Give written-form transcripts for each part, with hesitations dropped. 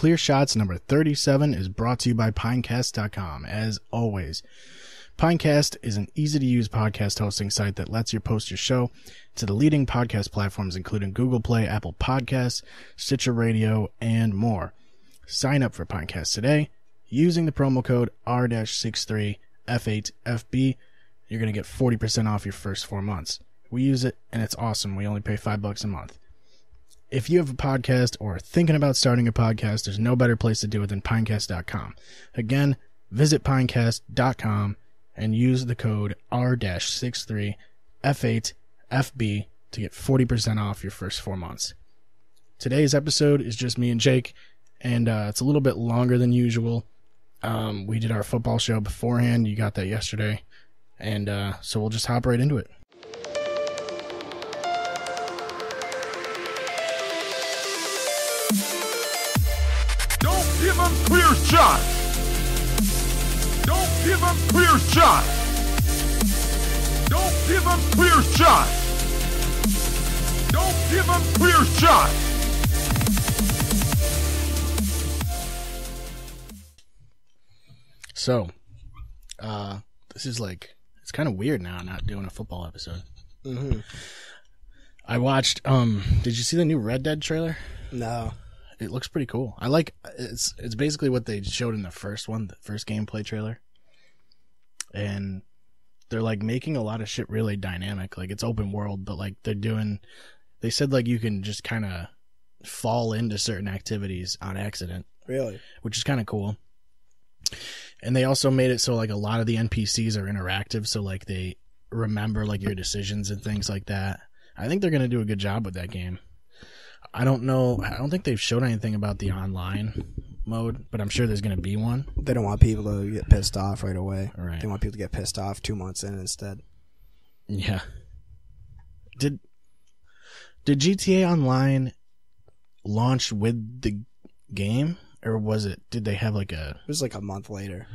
Clear Shots number 37 is brought to you by Pinecast.com. As always, Pinecast is an easy-to-use podcast hosting site that lets you post your show to the leading podcast platforms, including Google Play, Apple Podcasts, Stitcher Radio, and more. Sign up for Pinecast today using the promo code R-63F8FB. You're going to get 40% off your first 4 months. We use it, and it's awesome. We only pay $5 a month. If you have a podcast or are thinking about starting a podcast, there's no better place to do it than Pinecast.com. Again, visit Pinecast.com and use the code R-63F8FB to get 40% off your first 4 months. Today's episode is just me and Jake, and it's a little bit longer than usual. We did our football show beforehand. You got that yesterday. And so we'll just hop right into it. Don't give them clear shots. Don't give them clear shots. Don't give them clear shots. Don't give them clear shots. So, this is like, it's kind of weird now not doing a football episode. Mm-hmm. I watched, did you see the new Red Dead trailer? No. It looks pretty cool. I like, it's basically what they showed in the first one, the first gameplay trailer. And they're like making a lot of shit really dynamic. Like it's open world, but like they said like you can just kind of fall into certain activities on accident. Really? Which is kind of cool. And they also made it so like a lot of the NPCs are interactive, so like they remember like your decisions and things like that. I think they're going to do a good job with that game. I don't know. I don't think they've showed anything about the online mode, but I'm sure there's going to be one. They don't want people to get pissed off right away. Right. They want people to get pissed off 2 months in instead. Yeah. Did GTA Online launch with the game? Or was it, did they have like It was like a month later.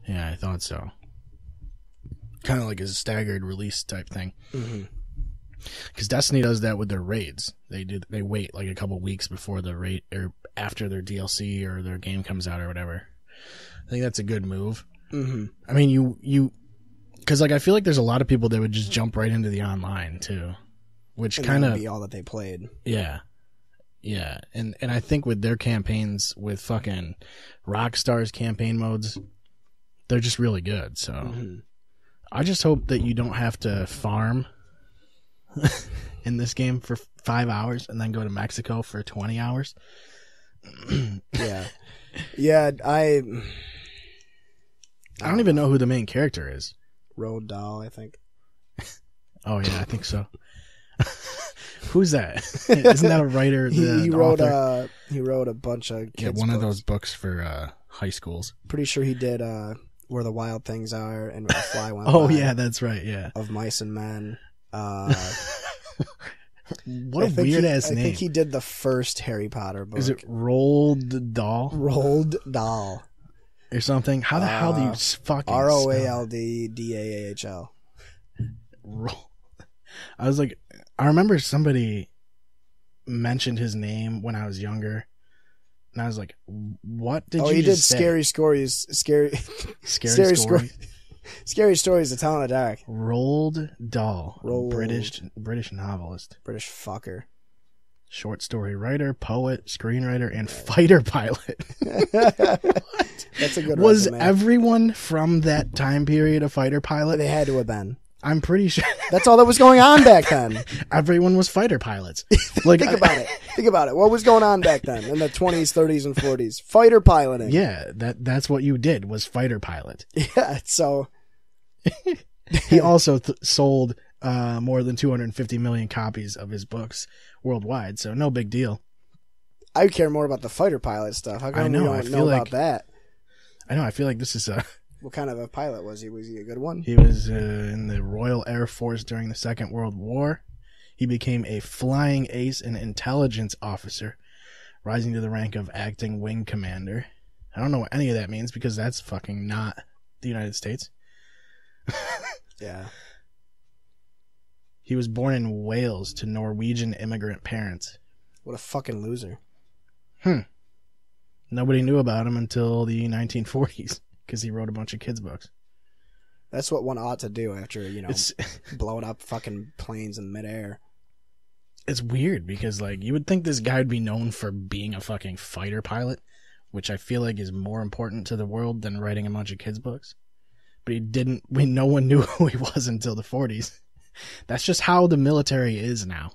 Yeah, I thought so. Kind of like a staggered release type thing. Mm-hmm. Because Destiny does that with their raids. They wait like a couple weeks before the raid, or after their DLC or their game comes out or whatever. I think that's a good move. Mm-hmm. I mean, because like I feel like there's a lot of people that would just jump right into the online too, which kind of be all that they played. Yeah. Yeah, and I think with their campaigns, with fucking Rockstar's campaign modes, they're just really good. So I just hope that you don't have to farm in this game for 5 hours and then go to Mexico for 20 hours. Yeah. Yeah, I don't even know who the main character is. Roald Dahl, I think. Oh, yeah, I think so. Who's that? Isn't that a writer? He wrote a bunch of kids' one books. of those books for high schools. Pretty sure he did Where the Wild Things Are and Where the Fly Went Oh By, yeah, that's right. Yeah. Of Mice and Men. What a weird ass name. I think he did the first Harry Potter book. Is it Roald Dahl? Roald Dahl or something? How the hell do you fucking ROALDDAHL? I was like, I remember somebody mentioned his name when I was younger, and I was like, "What did you?" Oh, he did say? Scary Stories. Scary Stories to Tell in the Dark. Roald Dahl, British novelist, British fucker, short story writer, poet, screenwriter, and fighter pilot. That's a good. Was resume. everyone from that time period a fighter pilot? They had to have been. I'm pretty sure that's all that was going on back then. Everyone was fighter pilots. Like, Think about it. What was going on back then in the 20s, 30s, and 40s? Fighter piloting. Yeah, that's what you did, was fighter pilot. Yeah, so he also sold more than 250 million copies of his books worldwide, so no big deal. I care more about the fighter pilot stuff. How come we don't know about that? I know. I feel like this is What kind of a pilot was he? Was he a good one? He was in the Royal Air Force during the Second World War. He became a flying ace and intelligence officer, rising to the rank of acting wing commander. I don't know what any of that means because that's fucking not the United States. Yeah. He was born in Wales to Norwegian immigrant parents. What a fucking loser. Nobody knew about him until the 1940s because he wrote a bunch of kids' books. That's what one ought to do after, blowing up fucking planes in midair. It's weird because, like, you would think this guy would be known for being a fucking fighter pilot, which I feel like is more important to the world than writing a bunch of kids' books. But he didn't. No one knew who he was until the 40s. That's just how the military is now.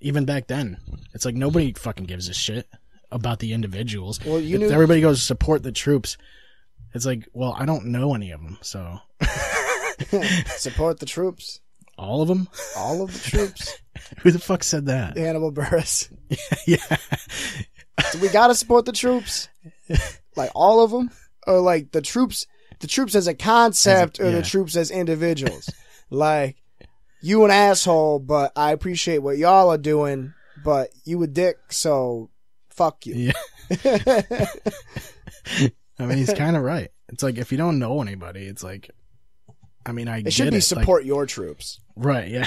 Even back then, it's like nobody fucking gives a shit about the individuals. Well, if everybody goes support the troops, it's like, well, I don't know any of them, so support the troops. All of them? All of the troops. Who the fuck said that? Hannibal Buress. Yeah. So we gotta support the troops, like all of them, or like the troops as a concept, or the troops as individuals. Like, you an asshole, but I appreciate what y'all are doing, but you a dick, so fuck you. Yeah. I mean, he's kind of right. It's like, if you don't know anybody, it's like, I mean, I get it. It should be support your troops. Right, yeah.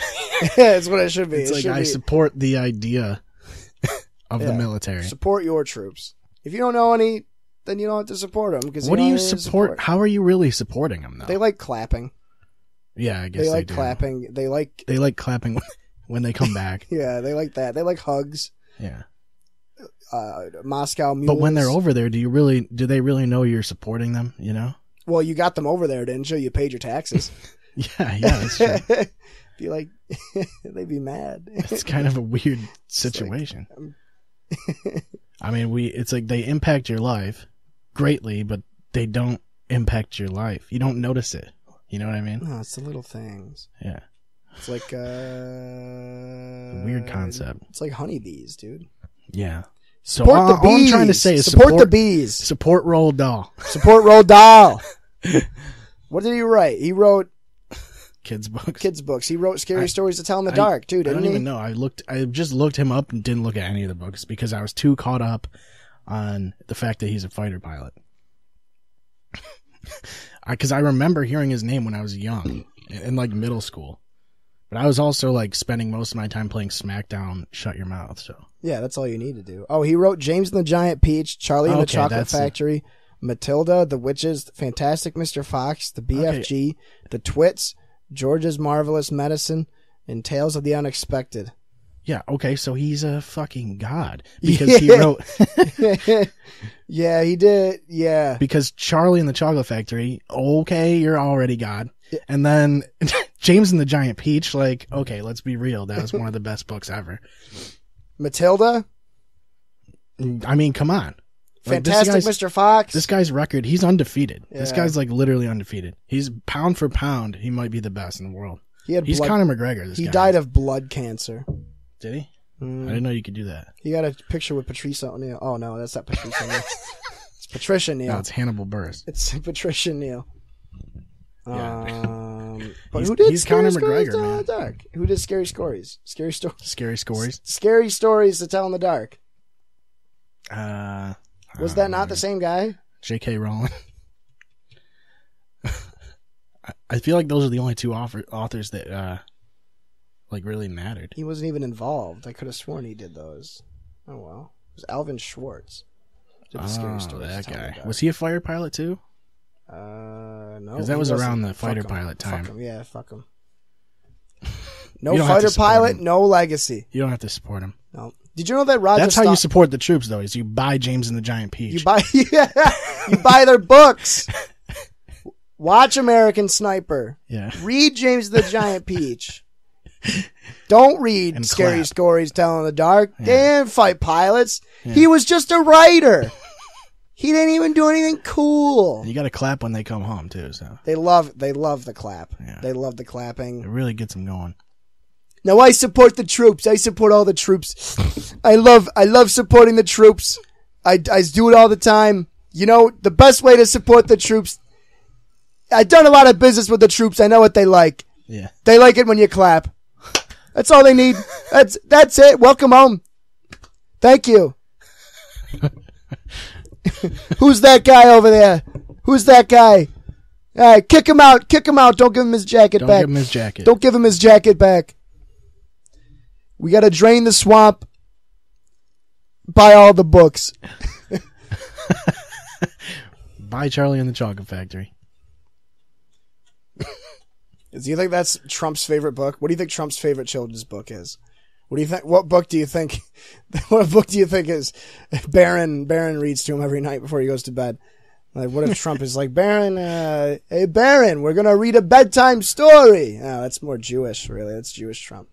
That's what it should be. It's like, I support the idea of the military. Support your troops. If you don't know any, then you don't have to support them. What do you support? How are you really supporting them, though? They like clapping. Yeah, I guess they like do. Clapping. They like clapping when they come back. Yeah, they like that. They like hugs. Yeah. Moscow mules. But when they're over there, do they really know you're supporting them, you know? Well, you got them over there, didn't you? You paid your taxes. yeah, that's true. Be like, they'd be mad. It's kind of a weird situation. I mean, it's like they impact your life greatly, but they don't impact your life. You don't notice it. You know what I mean? No, it's the little things. Yeah. It's like a weird concept. It's like honeybees, dude. Yeah. So support the bees. All I'm trying to say is support the bees. Support Roald Dahl. Support Roald Dahl. What did he write? He wrote kids books. Kids books. He wrote Scary Stories to Tell in the Dark too, didn't he? I don't even know. I just looked him up and didn't look at any of the books because I was too caught up on the fact that he's a fighter pilot. Because I remember hearing his name when I was young, in like middle school. But I was also like spending most of my time playing SmackDown, Shut Your Mouth. So yeah, that's all you need to do. Oh, he wrote James and the Giant Peach, Charlie and the Chocolate Factory, Matilda, The Witches, Fantastic Mr. Fox, The BFG, The Twits, George's Marvelous Medicine, and Tales of the Unexpected. Yeah, okay, so he's a fucking god. Because he wrote... Yeah, he did, yeah. Because Charlie and the Chocolate Factory, okay, you're already god. And then James and the Giant Peach, like, okay, let's be real, that was one of the best books ever. Matilda? I mean, come on. Fantastic Mr. Fox? This guy's record, he's undefeated. Yeah. This guy's like literally undefeated. He's pound for pound, he might be the best in the world. He's Conor McGregor, He died of blood cancer. Did he? I didn't know you could do that. He got a picture with Patrice O'Neal. Oh, no, that's not Patrice O'Neal. It's Patricia Neal. No, it's Hannibal Buress. It's Patricia Neal. Yeah. But who did he's Conor McGregor, man. Dark? Who did Scary Stories? Scary Stories. Scary Stories. Scary Stories to Tell in the Dark. Was that not the same guy? J.K. Rowling. I feel like those are the only two authors that like really mattered. He wasn't even involved. I could have sworn he did those. Oh well. It was Alvin Schwartz. Did the Scary Stories that guy. Was he a fighter pilot too? No. Because that was around the fighter pilot time. Fuck him. Yeah, fuck him. No fighter pilot, no legacy. You don't have to support him. No. Did you know that Roger? That's how you support the troops, though. Is you buy James and the Giant Peach. You buy their books. Watch American Sniper. Yeah. Read James and the Giant Peach. Don't read Scary Stories Tell in the Dark. Yeah. They didn't fight pilots. Yeah. He was just a writer. He didn't even do anything cool. You got to clap when they come home too. So they love the clap. Yeah. They love the clapping. It really gets them going. Now I support the troops. I support all the troops. I love supporting the troops. I do it all the time. You know, the best way to support the troops. I've done a lot of business with the troops. I know what they like. Yeah. They like it when you clap. That's all they need. That's it. Welcome home. Thank you. Who's that guy over there? Who's that guy? All right, kick him out. Kick him out. Don't give him his jacket back. Don't give him his jacket. Don't give him his jacket back. We got to drain the swamp. Buy all the books. Buy Charlie and the Chocolate Factory. Do you think that's Trump's favorite book? What do you think Trump's favorite children's book is? What do you think? What book do you think? What book do you think is Barron reads to him every night before he goes to bed? Like, what if Trump is like, Barron, hey Barron, we're gonna read a bedtime story. Oh, that's more Jewish, really. That's Jewish Trump.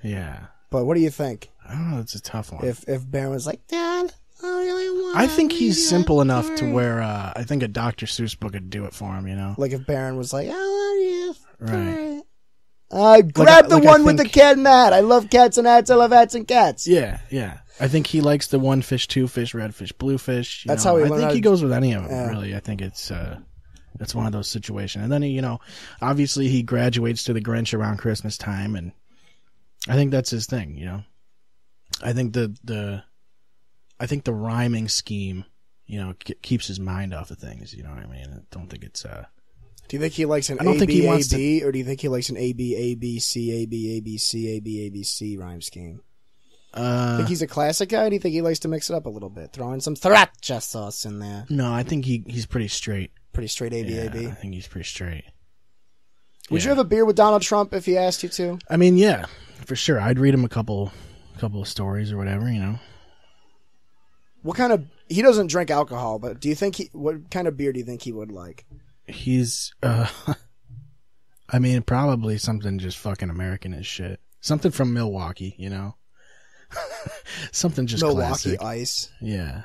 Yeah. But what do you think? I don't know. It's a tough one. If Barron was like, Dad, I really want. I think he's simple enough to where I think a Dr. Seuss book would do it for him. You know. Like if Barron was like, I love you. Right. Grab the one with the cat and hat. I love cats and hats. I love hats and cats. Yeah, yeah. I think he likes the one fish, two fish, red fish, blue fish. That's how he learned. I think he goes with any of them, really. I think it's one of those situations. And then he, obviously he graduates to the Grinch around Christmas time, and I think that's his thing. I think the rhyming scheme, keeps his mind off of things. You know what I mean? I don't think it's. Do you think he likes an A-B-A-B, or do you think he likes an A-B-A-B-C, A-B-A-B-C, A-B-A-B-C rhyme scheme? Think he's a classic guy, or do you think he likes to mix it up a little bit? Throw in some sriracha sauce in there. No, I think he's pretty straight. Pretty straight A-B-A-B? Yeah, I think he's pretty straight. Would you have a beer with Donald Trump if he asked you to? I mean, yeah, for sure. I'd read him a couple of stories or whatever, What kind of... He doesn't drink alcohol, but do you think what kind of beer do you think he would like? He's, I mean, probably something just fucking American as shit. Something from Milwaukee, Something just Milwaukee classic. Ice. Yeah.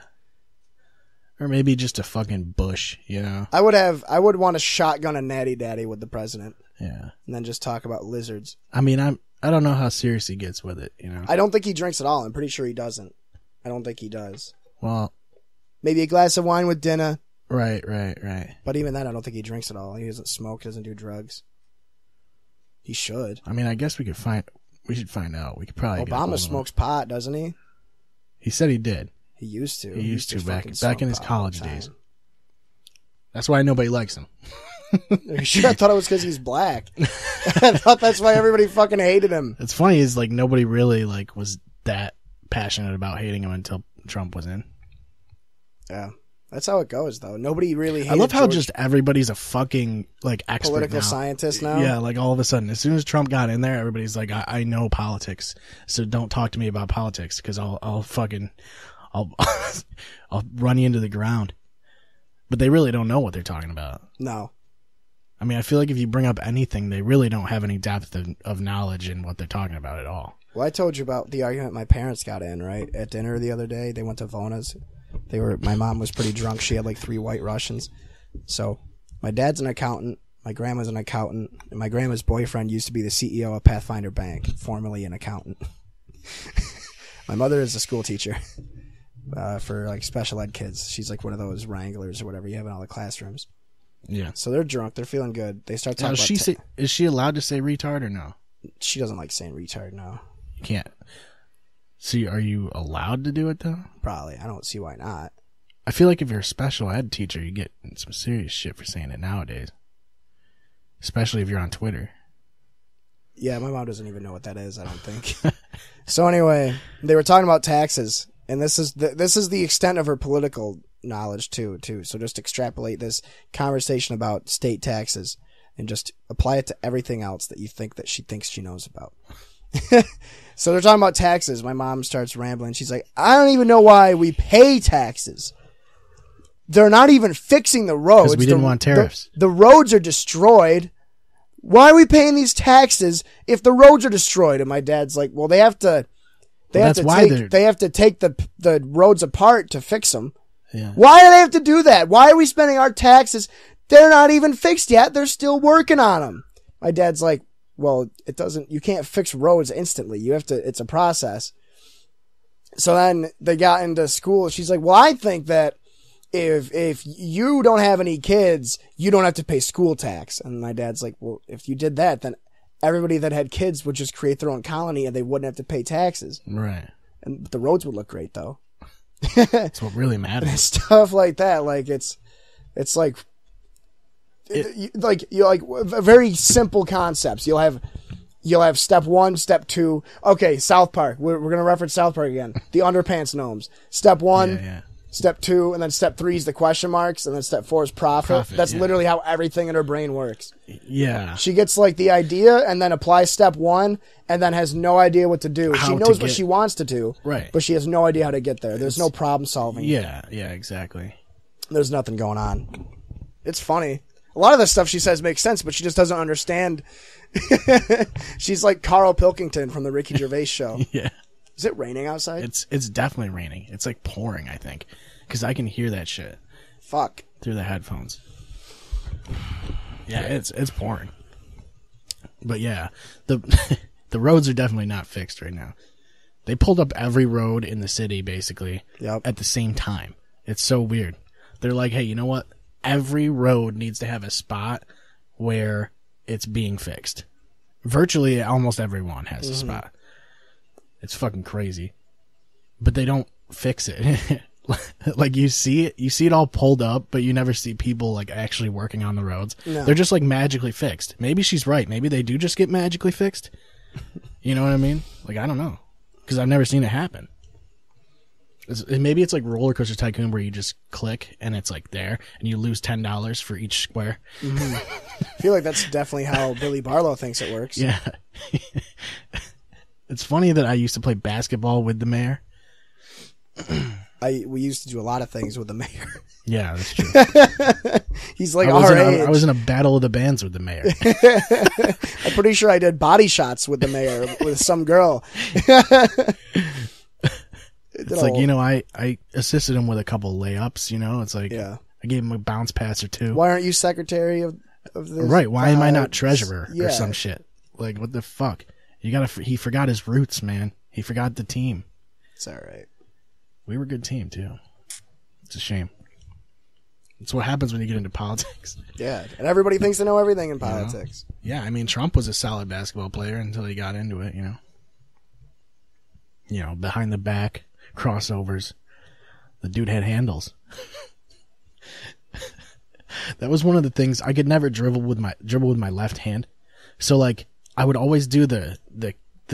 Or maybe just a fucking Bush, I would want to shotgun a Natty Daddy with the president. Yeah. And then just talk about lizards. I mean, I don't know how serious he gets with it, I don't think he drinks at all. I'm pretty sure he doesn't. I don't think he does. Well. Maybe a glass of wine with dinner. Right. But even then, I don't think he drinks at all. He doesn't smoke, doesn't do drugs. He should. I mean, I guess we should find out. We could probably Obama smokes pot, doesn't he? He said he did. He used to. He used to back in his college days. That's why nobody likes him. Are you sure? I thought it was because he's black. I thought that's why everybody fucking hated him. It's funny is like nobody really was that passionate about hating him until Trump was in. Yeah. That's how it goes, though. Nobody really hated I love how George. just everybody's a fucking, expert Political scientist now? Yeah, all of a sudden. As soon as Trump got in there, everybody's like, I know politics, so don't talk to me about politics, because I'll run you into the ground. But they really don't know what they're talking about. No. I mean, I feel like if you bring up anything, they really don't have any depth of knowledge in what they're talking about at all. Well, I told you about the argument my parents got in, right? At dinner the other day, they went to Vona's. My mom was pretty drunk. She had 3 White Russians. So my dad's an accountant. My grandma's an accountant. And my grandma's boyfriend used to be the CEO of Pathfinder Bank, formerly an accountant. My mother is a school teacher for special ed kids. She's one of those wranglers or whatever you have in all the classrooms. Yeah. So they're drunk. They're feeling good. They start talking about... Is she allowed to say retard or no? She doesn't like saying retard, no. You can't. So are you allowed to do it, though? Probably. I don't see why not. I feel like if you're a special ed teacher, you get some serious shit for saying it nowadays. Especially if you're on Twitter. Yeah, my mom doesn't even know what that is, I don't think. So anyway, they were talking about taxes, and this is the extent of her political knowledge, too. So just extrapolate this conversation about state taxes and just apply it to everything else that you think that she thinks she knows about. So they're talking about taxes. My mom starts rambling. She's like, I don't even know why we pay taxes. They're not even fixing the roads. Because we didn't want tariffs. The roads are destroyed. Why are we paying these taxes if the roads are destroyed? And my dad's like, well, they have to take the roads apart to fix them. Yeah. Why do they have to do that? Why are we spending our taxes? They're not even fixed yet. They're still working on them. My dad's like, well, you can't fix roads instantly. It's a process. So then they got into school. She's like, well, I think that if you don't have any kids, you don't have to pay school tax. And my dad's like, well, if you did that, then everybody that had kids would just create their own colony and they wouldn't have to pay taxes. Right. And the roads would look great, though. That's what really matters. Stuff like that. Very simple concepts. You'll have step 1, step 2. Okay, South Park. We're gonna reference South Park again. The underpants gnomes. Step 1. Yeah. Step 2, and then step 3 is the question marks, and then step 4 is profit. That's literally how everything in her brain works. Yeah. She gets like the idea and then applies step 1 and then has no idea what to do. She knows what she wants to do, right? But she has no idea how to get there. There's no problem solving. Yeah, exactly. There's nothing going on. It's funny. A lot of the stuff she says makes sense, but she just doesn't understand. She's like Carl Pilkington from the Ricky Gervais show. Yeah. Is it raining outside? It's definitely raining. It's like pouring, I think, because I can hear that shit. Fuck. Through the headphones. Yeah, it's pouring. But yeah, the roads are definitely not fixed right now. They pulled up every road in the city basically at the same time. It's so weird. They're like, hey, you know what? Every road needs to have a spot where it's being fixed. Virtually almost everyone has a spot. It's fucking crazy. But they don't fix it. Like you see it all pulled up, but you never see people like actually working on the roads. No. They're just like magically fixed. Maybe she's right. Maybe they do just get magically fixed. You know what I mean? Like, I don't know. Because I've never seen it happen. Maybe it's like Roller Coaster Tycoon where you just click and it's like there and you lose $10 for each square. Mm-hmm. I feel like that's definitely how Billy Barlow thinks it works. Yeah. It's funny that I used to play basketball with the mayor. We used to do a lot of things with the mayor. Yeah, that's true. He's like our age. I was in a battle of the bands with the mayor. I'm pretty sure I did body shots with the mayor with some girl. It's like, you know, I assisted him with a couple layups, you know? It's like, I gave him a bounce pass or two. Why aren't you secretary of this? Right, why am I not treasurer or some shit? Like, what the fuck? He forgot his roots, man. He forgot the team. It's all right. We were a good team, too. It's a shame. It's what happens when you get into politics. Yeah, and everybody thinks they know everything in politics. You know? Yeah, I mean, Trump was a solid basketball player until he got into it, you know? You know, behind the back, crossovers. The dude had handles. That was one of the things. I could never dribble with my left hand. So, like, I would always do the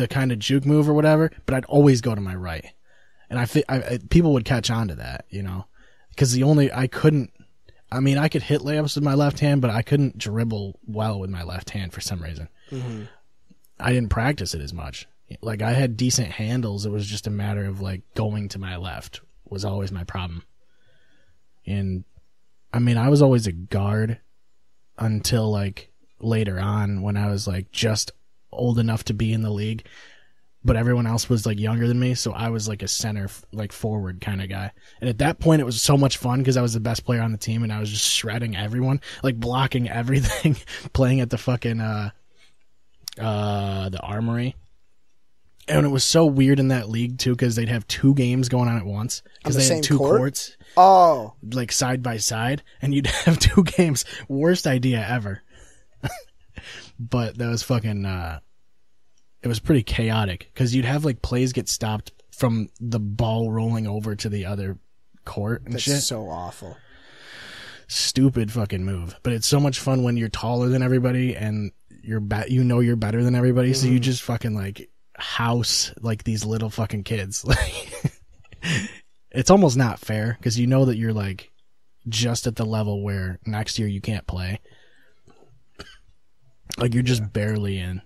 kind of juke move or whatever, but I'd always go to my right. And people would catch on to that, you know, because I could hit layups with my left hand, but I couldn't dribble well with my left hand for some reason. Mm-hmm. I didn't practice it as much. Like, I had decent handles. It was just a matter of like going to my left was always my problem. And I mean, I was always a guard until like later on when I was like just old enough to be in the league. But everyone else was like younger than me, so I was like a center, like forward kind of guy. And at that point, it was so much fun because I was the best player on the team, and I was just shredding everyone, like blocking everything, playing at the fucking the Armory. And it was so weird in that league too because they'd have 2 games going on at once because they had 2 courts, like side by side, and you'd have 2 games. Worst idea ever. But that was fucking. It was pretty chaotic because you'd have like plays get stopped from the ball rolling over to the other court and shit. That's so awful. Stupid fucking move. But it's so much fun when you're taller than everybody and you're you're better than everybody. Mm-hmm. So you just fucking like house like these little fucking kids. Like, it's almost not fair because you know that you're like just at the level where next year you can't play. Like you're just barely in.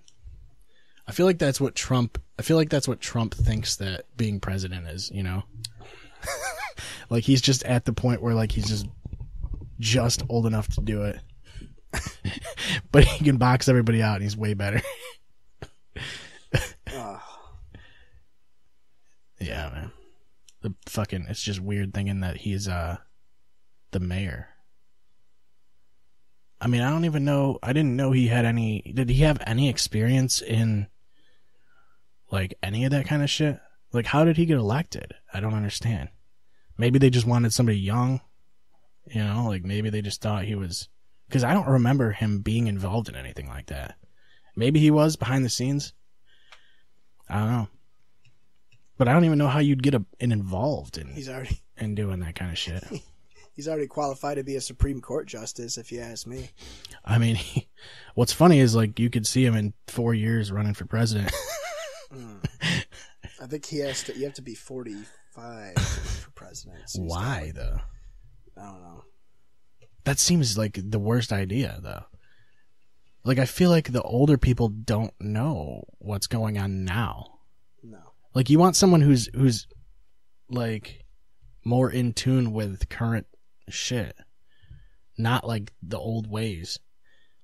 I feel like that's what Trump thinks that being president is, you know? Like he's just at the point where like he's just old enough to do it. But he can box everybody out and he's way better. Yeah, man. It's just weird thinking that he's the mayor. I mean, I don't even know. I didn't know did he have any experience in like any of that kind of shit? Like, how did he get elected? I don't understand. Maybe they just wanted somebody young, you know, like maybe they just thought he was, because I don't remember him being involved in anything like that. Maybe he was behind the scenes. I don't know. But I don't even know how you'd get involved in doing that kind of shit. He's already qualified to be a Supreme Court justice, if you ask me. I mean, what's funny is like you could see him in 4 years running for president. I think you have to be 45 for president. Why, though? I don't know. That seems like the worst idea, though. Like, I feel like the older people don't know what's going on now. No. Like, you want someone who's like, more in tune with current shit. Not, like, the old ways.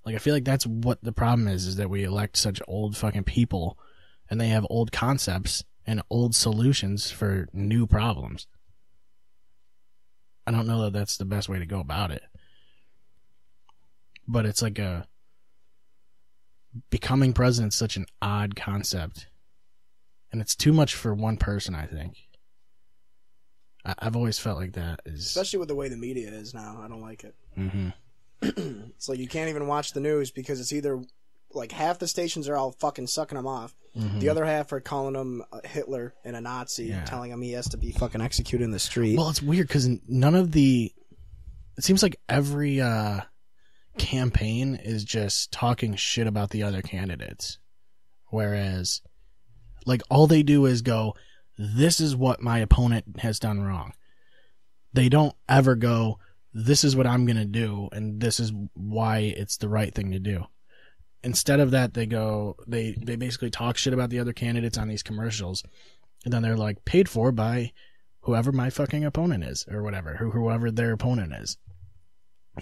Like, I feel like that's what the problem is that we elect such old fucking people, and they have old concepts and old solutions for new problems. I don't know that that's the best way to go about it. But it's like becoming president is such an odd concept. And it's too much for one person, I think. I've always felt like that is... Especially with the way the media is now. I don't like it. Mm-hmm. It's like you can't even watch the news because it's either... Like, half the stations are all fucking sucking him off. Mm-hmm. The other half are calling him Hitler and a Nazi and telling him he has to be fucking executed in the street. Well, it's weird because none of the... It seems like every campaign is just talking shit about the other candidates. Whereas, like, all they do is go, this is what my opponent has done wrong. They don't ever go, this is what I'm going to do, and this is why it's the right thing to do. Instead of that, they go, they basically talk shit about the other candidates on these commercials, and then they're like, paid for by whoever my fucking opponent is, or whatever, whoever their opponent is.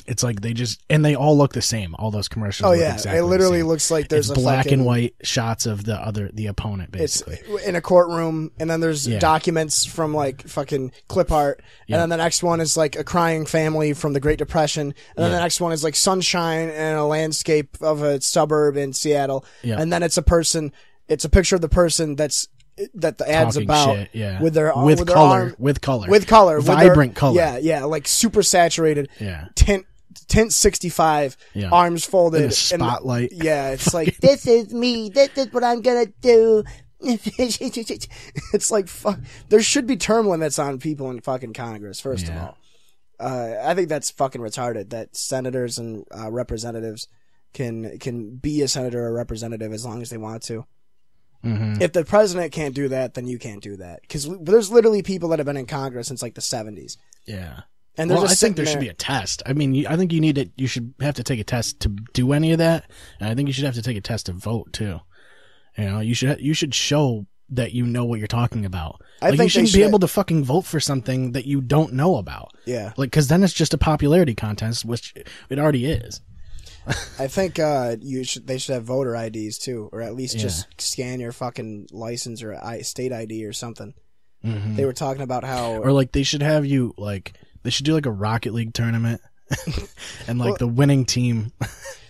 It's like they just, and they all look the same. All those commercials. Oh look yeah, exactly it literally the same. looks like there's it's a black fucking, and white shots of the opponent, basically. It's in a courtroom, and then there's documents from like fucking clip art, and then the next one is like a crying family from the Great Depression, and then the next one is like sunshine and a landscape of a suburb in Seattle, and then it's a person. It's a picture of the person that the ad's Talking about shit, with their with their color, arm, with color, vibrant color. Yeah, like super saturated. Yeah. Tint 65, arms folded, in a spotlight. It's like, this is me. This is what I'm gonna do. It's like, fuck. There should be term limits on people in fucking Congress. First of all, I think that's fucking retarded. That senators and representatives can be a senator or representative as long as they want to. Mm-hmm. If the president can't do that, then you can't do that. Because there's literally people that have been in Congress since like the 70s. Yeah. And I think there should be a test. I mean, I think you should have to take a test to do any of that. And I think you should have to take a test to vote too. You know, you should show that you know what you're talking about. Like, you shouldn't be able to fucking vote for something that you don't know about. Yeah. Like, cause then it's just a popularity contest, which it already is. I think they should have voter IDs too, or at least just scan your fucking license or state ID or something. Mm-hmm. They were talking about how, or like they should have you like they should do like a Rocket League tournament, and like the winning team,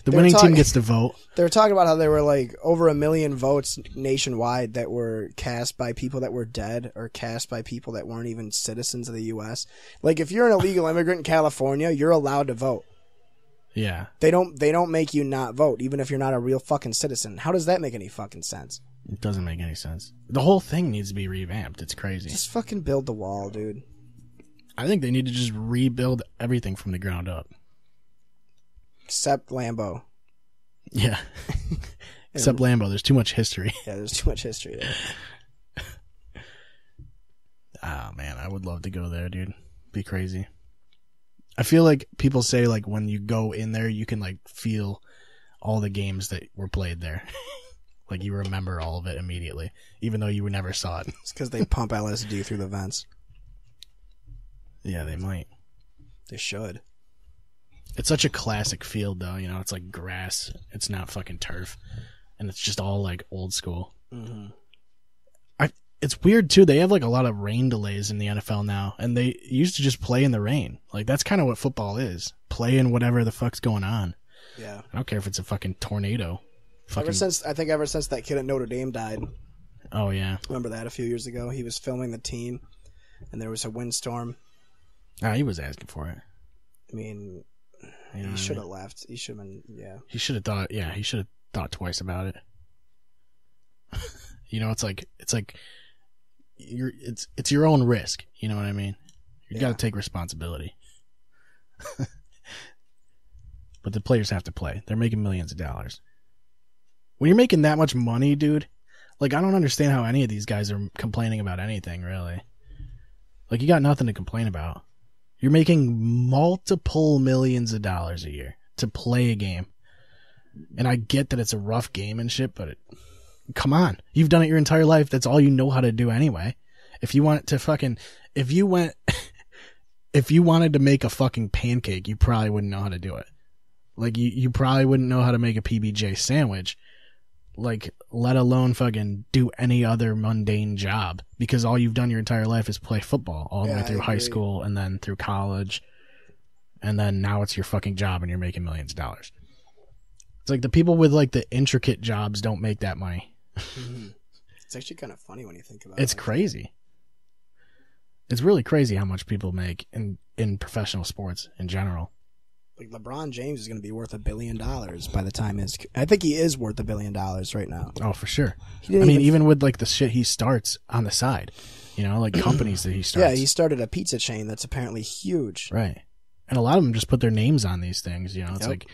team gets to vote. They were talking about how there were like over 1 million votes nationwide that were cast by people that were dead or cast by people that weren't even citizens of the U.S. Like if you're an illegal immigrant in California, you're allowed to vote. Yeah. They don't make you not vote, even if you're not a real fucking citizen. How does that make any fucking sense? It doesn't make any sense. The whole thing needs to be revamped. It's crazy. Just fucking build the wall, dude. I think they need to just rebuild everything from the ground up. Except Lambeau. Yeah. Except Lambeau. There's too much history. Yeah, there's too much history there. Oh, man. I would love to go there, dude. Be crazy. I feel like people say like when you go in there, you can like feel all the games that were played there. Like you remember all of it immediately, even though you never saw it. It's because they pump LSD through the vents. Yeah, they might. They should. It's such a classic field, though. You know, it's like grass. It's not fucking turf, and it's just all like old school. Mm-hmm. It's weird too. They have like a lot of rain delays in the NFL now, and they used to just play in the rain. Like that's kind of what football is: play in whatever the fuck's going on. Yeah, I don't care if it's a fucking tornado. Ever since that kid at Notre Dame died. Oh yeah, remember that a few years ago? He was filming the team, and there was a windstorm. He was asking for it. I mean, he should have left. He should have been. Yeah, he should have thought. Yeah, he should have thought twice about it. You know, it's like. It's your own risk, you know what I mean? You got to take responsibility. But the players have to play. They're making millions of dollars. When you're making that much money, dude, like I don't understand how any of these guys are complaining about anything, really. Like, you got nothing to complain about. You're making multiple millions of dollars a year to play a game. And I get that it's a rough game and shit, but come on. You've done it your entire life. That's all you know how to do anyway. If you want to fucking, if you wanted to make a fucking pancake, you probably wouldn't know how to do it. Like, you probably wouldn't know how to make a PB&J sandwich. Like, let alone fucking do any other mundane job, because all you've done your entire life is play football all the way through high school and then through college. And then now it's your fucking job and you're making millions of dollars. It's like the people with like the intricate jobs don't make that money. Mm-hmm. It's actually kind of funny when you think about it. It's crazy. It's really crazy how much people make in professional sports in general. Like, LeBron James is going to be worth $1 billion by the time I think he is worth $1 billion right now. Oh, for sure. Even with like the shit he starts on the side, like companies that he starts. Yeah, he started a pizza chain that's apparently huge. Right. And a lot of them just put their names on these things. It's like,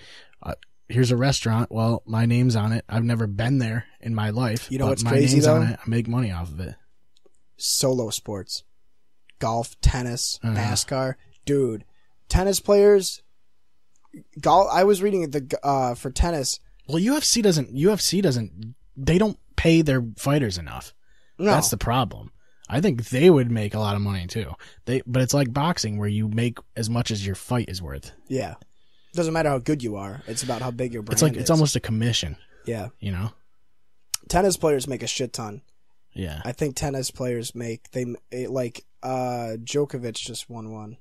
here's a restaurant. Well, my name's on it. I've never been there in my life. You know what's my crazy name's though? on it. I make money off of it. Solo sports, golf, tennis, NASCAR, dude. Tennis players. Golf. I was reading for tennis. Well, UFC doesn't. They don't pay their fighters enough. No. That's the problem. I think they would make a lot of money too. But it's like boxing, where you make as much as your fight is worth. Yeah. Doesn't matter how good you are. It's about how big your brand is. It's almost a commission. Yeah. Tennis players make a shit ton. Yeah. I think tennis players Djokovic just won one.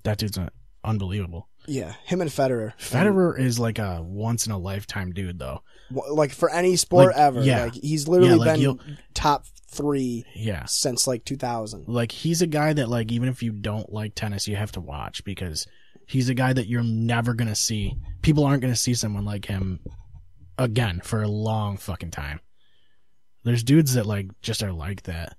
That dude's unbelievable. Yeah. Him and Federer. Federer is like a once in a lifetime dude though. Like for any sport ever. Yeah. Like he's literally been top 3 since like 2000. Like he's a guy that like, even if you don't like tennis, you have to watch, because he's a guy that you're never going to see. People aren't going to see someone like him again for a long fucking time. There's dudes that like just are like that.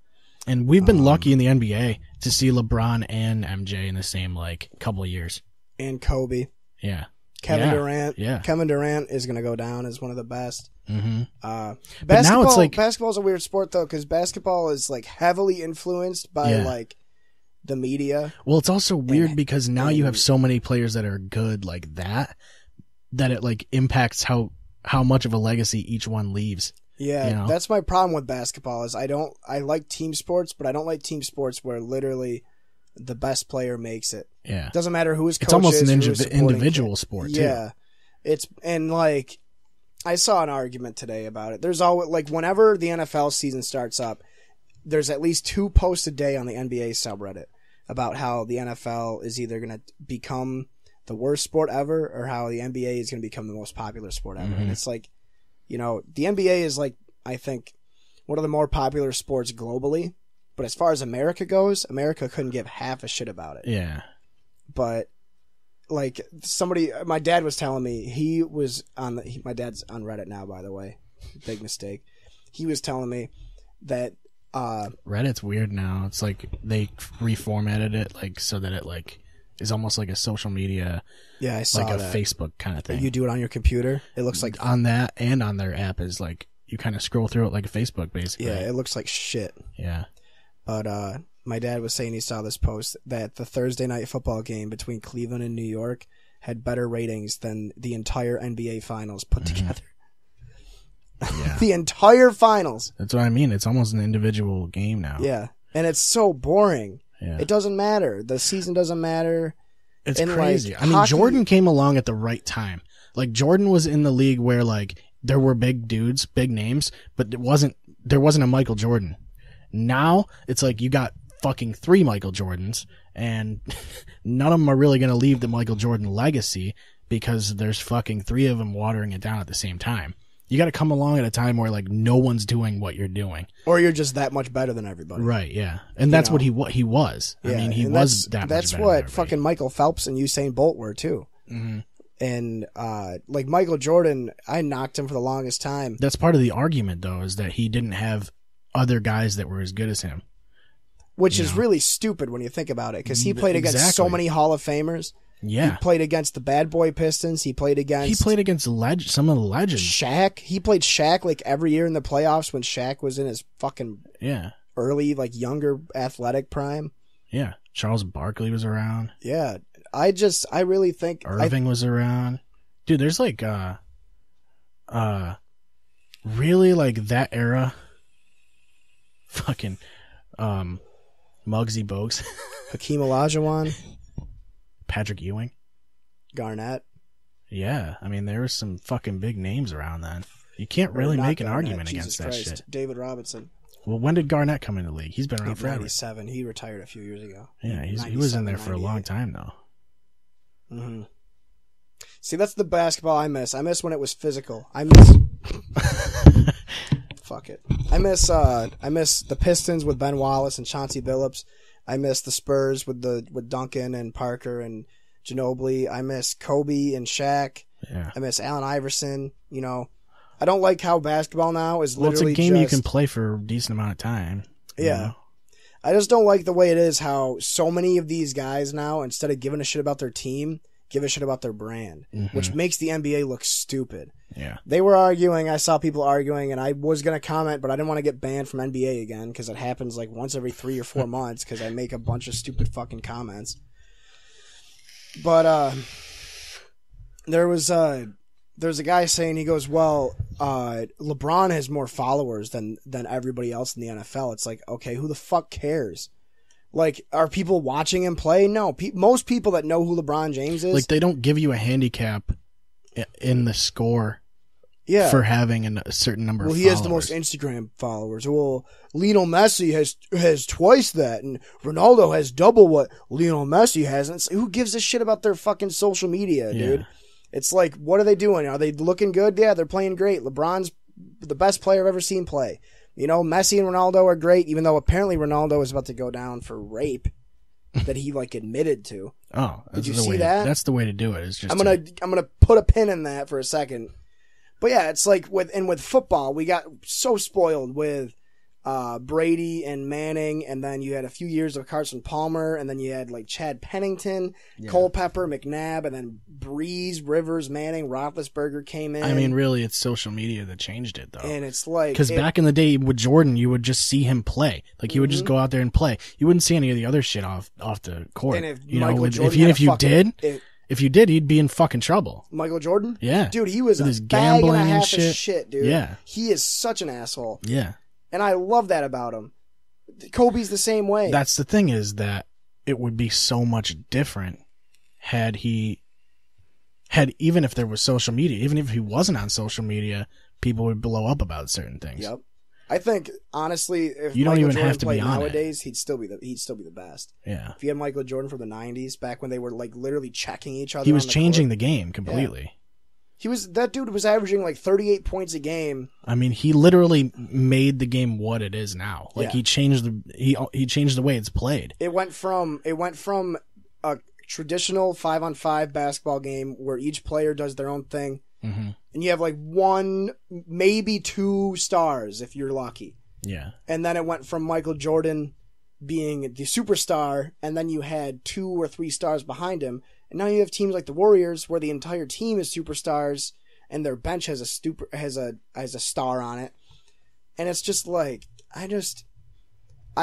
And we've been lucky in the NBA to see LeBron and MJ in the same like couple of years. And Kobe. Yeah. Kevin Durant. Yeah. Kevin Durant is going to go down as one of the best. Mm-hmm. But now it's like, basketball's a weird sport though, because basketball is like heavily influenced by like the media. Well, it's also weird because now you have so many players that are good like that it like impacts how much of a legacy each one leaves. Yeah, that's my problem with basketball is I like team sports, but I don't like team sports where literally the best player makes it. Yeah. It doesn't matter who his coach is. It's almost an individual sport too. Yeah. And like I saw an argument today about it. There's always like whenever the NFL season starts up, there's at least 2 posts a day on the NBA subreddit about how the NFL is either going to become the worst sport ever or how the NBA is going to become the most popular sport ever. Mm-hmm. And it's like, the NBA is like, I think, one of the more popular sports globally. But as far as America goes, America couldn't give half a shit about it. Yeah. But like my dad was telling me he was my dad's on Reddit now, by the way. Big mistake. He was telling me that Reddit's weird now. It's like they reformatted it like so that it like is almost like a social media. Yeah, I saw like that. A Facebook kind of thing. You do it on your computer. It looks like on that and on their app is like you kind of scroll through it like a Facebook basically. Yeah, it looks like shit. Yeah. But my dad was saying he saw this post that the Thursday night football game between Cleveland and New York had better ratings than the entire NBA finals put together. Yeah. The entire finals. That's what I mean. It's almost an individual game now. Yeah. And it's so boring. Yeah. It doesn't matter. The season doesn't matter. It's crazy. Like, I mean, Jordan came along at the right time. Like, Jordan was in the league where, like, there were big dudes, big names, but there wasn't a Michael Jordan. Now, it's like you got fucking 3 Michael Jordans, and none of them are really going to leave the Michael Jordan legacy because there's fucking 3 of them watering it down at the same time. You got to come along at a time where like no one's doing what you're doing, or you're just that much better than everybody. Right? Yeah, and that's what he was. Yeah, I mean, he was that. That's much better what fucking Michael Phelps and Usain Bolt were too. Mm-hmm. And like Michael Jordan, I knocked him for the longest time. That's part of the argument, though, is that he didn't have other guys that were as good as him, which is really stupid when you think about it, because he played against so many Hall of Famers. Yeah. He played against the Bad Boy Pistons. He played against some of the legends. Shaq. He played Shaq like every year in the playoffs when Shaq was in his fucking early, like younger athletic prime. Yeah. Charles Barkley was around. Yeah. I really think Irving was around. Dude, there's like, really like that era. Fucking, Muggsy Bogues. Hakeem Olajuwon, Patrick Ewing. Garnett. Yeah. I mean, there were some fucking big names around then. You can't really make an argument against that shit. David Robinson. Well, when did Garnett come in the league? He's been around forever. 97. He retired a few years ago. Yeah, he was in there for a long time, though. Mm-hmm. See, that's the basketball I miss. I miss when it was physical. I miss... Fuck it. I miss the Pistons with Ben Wallace and Chauncey Billups. I miss the Spurs with Duncan and Parker and Ginobili. I miss Kobe and Shaq. Yeah. I miss Allen Iverson. You know, I don't like how basketball now is literally it's a game you can play for a decent amount of time. Yeah. Know? I just don't like the way it is how so many of these guys now, instead of giving a shit about their team, give a shit about their brand, which makes the NBA look stupid. Yeah. They were arguing. I saw people arguing, and I was going to comment, but I didn't want to get banned from NBA again because it happens like once every 3 or 4 months because I make a bunch of stupid fucking comments. But there's a guy saying, he goes, well, LeBron has more followers than everybody else in the NFL. It's like, okay, who the fuck cares? Like, are people watching him play? No. Most people that know who LeBron James is... Like, they don't give you a handicap in the score for having a certain number of followers. Well, he has the most Instagram followers. Well, Lionel Messi has twice that, and Ronaldo has double what Lionel Messi has. And who gives a shit about their fucking social media, dude? It's like, what are they doing? Are they looking good? Yeah, they're playing great. LeBron's the best player I've ever seen play. You know, Messi and Ronaldo are great, even though apparently Ronaldo is about to go down for rape that he like admitted to. Oh, did you see that? That's the way to do it. Is just I'm gonna put a pin in that for a second. But yeah, it's like with football, we got so spoiled with Brady and Manning, and then you had a few years of Carson Palmer, and then you had like Chad Pennington, Culpepper, McNabb, and then Breeze, Rivers, Manning, Roethlisberger came in. I mean, really, it's social media that changed it, though. And it's like... Because back in the day with Jordan, you would just see him play. Like, he would just go out there and play. You wouldn't see any of the other shit off the court. And if you Michael know, Jordan if you did, he'd be in fucking trouble. Michael Jordan? Yeah. Dude, he was with a his bag gambling and a half and of shit, dude. Yeah. He is such an asshole. Yeah. And I love that about him. Kobe's the same way. That's the thing, is that it would be so much different had even if there was social media, even if he wasn't on social media, people would blow up about certain things. Yep. I think honestly, if you don't Michael even Jordan have to played be on nowadays, he'd still be the best. Yeah. If you had Michael Jordan from the 90s, back when they were like literally checking each other, he was on the changing court, the game completely. Yeah. That dude was averaging like 38 points a game. I mean, he literally made the game what it is now. Like he changed the way it's played. It went from a traditional 5-on-5 basketball game where each player does their own thing, and you have like one, maybe two stars if you're lucky. Yeah. And then it went from Michael Jordan being the superstar, and then you had 2 or 3 stars behind him. And now you have teams like the Warriors where the entire team is superstars and their bench has a star on it. And it's just like, I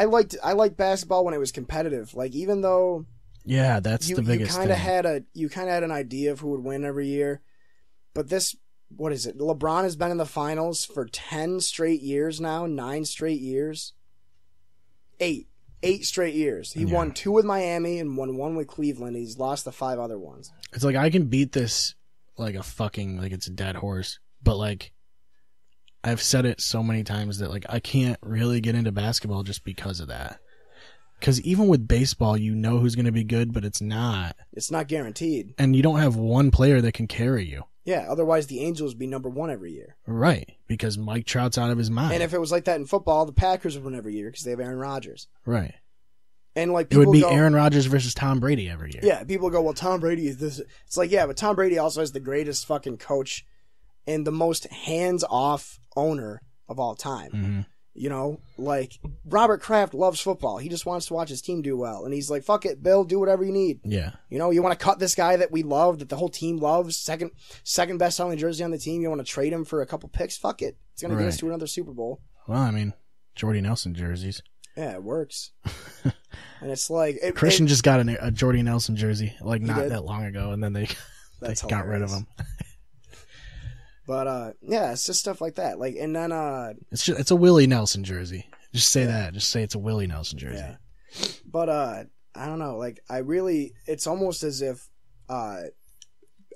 liked basketball when it was competitive. Like, even though that's the biggest thing. You kind of had an idea of who would win every year. But what is it? LeBron has been in the finals for 10 straight years now, 9 straight years. 8 straight years. He won 2 with Miami and won 1 with Cleveland. He's lost the 5 other ones. It's like, I can beat this like it's a dead horse, but like, I've said it so many times that like, I can't really get into basketball just because of that. Because even with baseball, you know who's going to be good, but it's not. It's not guaranteed. And you don't have one player that can carry you. Yeah, otherwise the Angels would be number 1 every year. Right, because Mike Trout's out of his mind. And if it was like that in football, the Packers would win every year because they have Aaron Rodgers. Right. And like, it would be Aaron Rodgers versus Tom Brady every year. Yeah, people go, well, Tom Brady is this. It's like, yeah, but Tom Brady also has the greatest fucking coach and the most hands-off owner of all time. Mm-hmm. You know, like, Robert Kraft loves football. He just wants to watch his team do well. And he's like, fuck it, Bill, do whatever you need. Yeah. You know, you want to cut this guy that we love, that the whole team loves, second best selling jersey on the team, you want to trade him for a couple picks? Fuck it. It's going to get us to another Super Bowl. Well, I mean, Jordy Nelson jerseys. Yeah, it works. And it's like Christian just got a Jordy Nelson jersey like not did? that long ago, and then they got rid of him. But yeah, it's just stuff like that. Like, and then it's a Willie Nelson jersey. Just say that. Just say it's a Willie Nelson jersey. Yeah. But I don't know. Like, it's almost as if a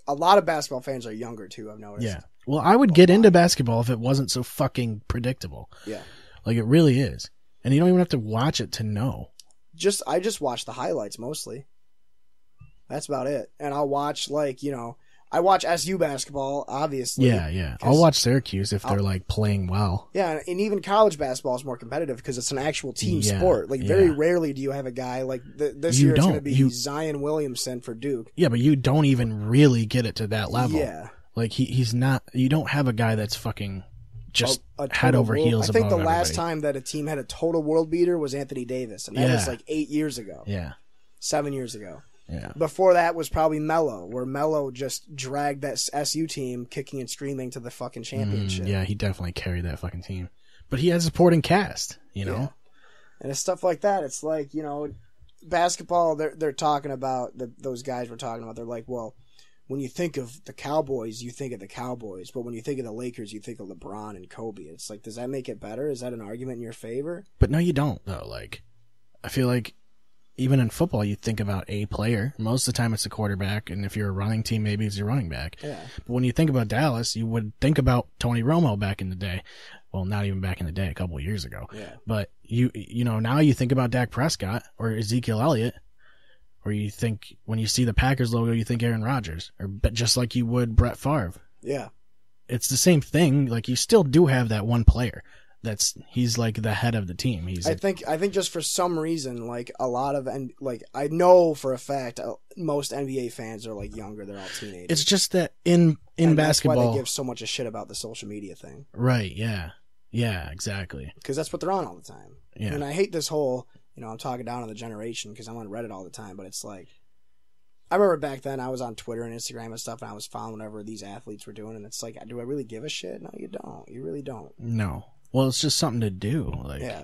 lot of basketball fans are younger too. I've noticed. Yeah. Well, I would get into basketball if it wasn't so fucking predictable. Yeah. Like, it really is, and you don't even have to watch it to know. I just watch the highlights mostly. That's about it. And I'll watch I watch SU basketball, obviously. Yeah. I'll watch Syracuse if they're like playing well. Yeah, and even college basketball is more competitive because it's an actual team sport. Like, very rarely do you have a guy like this year. It's going to be Zion Williamson for Duke. Yeah, but you don't even really get it to that level. Yeah, like he's not. You don't have a guy that's fucking just head over heels. I think above the last everybody. time that a team had a total world beater was Anthony Davis, and that was like 8 years ago. Yeah, 7 years ago. Yeah. Before that was probably Melo, where Melo just dragged that SU team kicking and screaming to the fucking championship. Yeah, he definitely carried that fucking team. But he had a supporting cast, you know? Yeah. And it's stuff like that. It's like, basketball, they're talking about, those guys were talking about, they're like, well, when you think of the Cowboys, you think of the Cowboys. But when you think of the Lakers, you think of LeBron and Kobe. It's like, does that make it better? Is that an argument in your favor? But no, you don't, though. Like, I feel like even in football, you think about a player. Most of the time, it's a quarterback, and if you're a running team, maybe it's your running back. Yeah. But when you think about Dallas, you would think about Tony Romo back in the day. Well, not even back in the day, a couple of years ago. Yeah. But now you think about Dak Prescott or Ezekiel Elliott, or you think when you see the Packers logo, you think Aaron Rodgers, or just like you would Brett Favre. Yeah. It's the same thing. Like, you still do have that one player. He's like the head of the team. I think just for some reason, like a lot of I know for a fact most NBA fans are like younger. They're all teenagers. It's just that in basketball, that's why they give so much a shit about the social media thing. Right? Yeah, exactly. Because that's what they're on all the time. Yeah. And I hate this whole, I'm talking down on the generation because I'm on Reddit all the time. But it's like, I remember back then I was on Twitter and Instagram and stuff, and I was following whatever these athletes were doing, and it's like, do I really give a shit? No, you don't. You really don't. No. Well, it's just something to do. Like, yeah.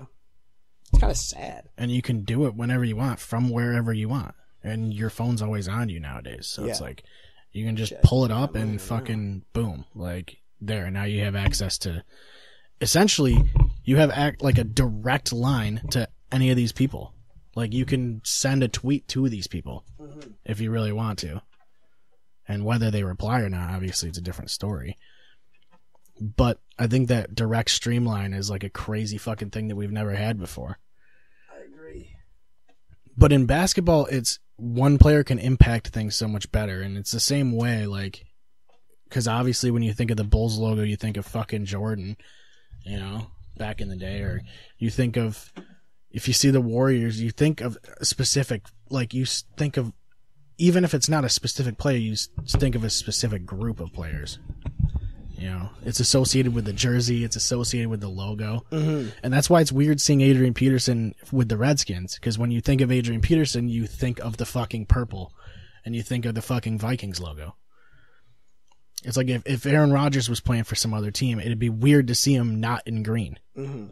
It's kind of sad. And you can do it whenever you want, from wherever you want. And your phone's always on you nowadays. So it's like, you can just pull it up and fucking boom. Like, there. Now you have access to, essentially, you have like a direct line to any of these people. Like, you can send a tweet to these people if you really want to. And whether they reply or not, obviously, it's a different story. But I think that direct streamline is like a crazy fucking thing that we've never had before. I agree. But in basketball, it's one player can impact things so much better. And it's the same way, like, because obviously when you think of the Bulls logo, you think of fucking Jordan, back in the day. Or you think of, if you see the Warriors, you think of a specific, like, you think of, even if it's not a specific player, you think of a specific group of players. It's associated with the jersey. It's associated with the logo. Mm-hmm. And that's why it's weird seeing Adrian Peterson with the Redskins. Because when you think of Adrian Peterson, you think of the fucking purple. And you think of the fucking Vikings logo. It's like if Aaron Rodgers was playing for some other team, it'd be weird to see him not in green. Mm-hmm.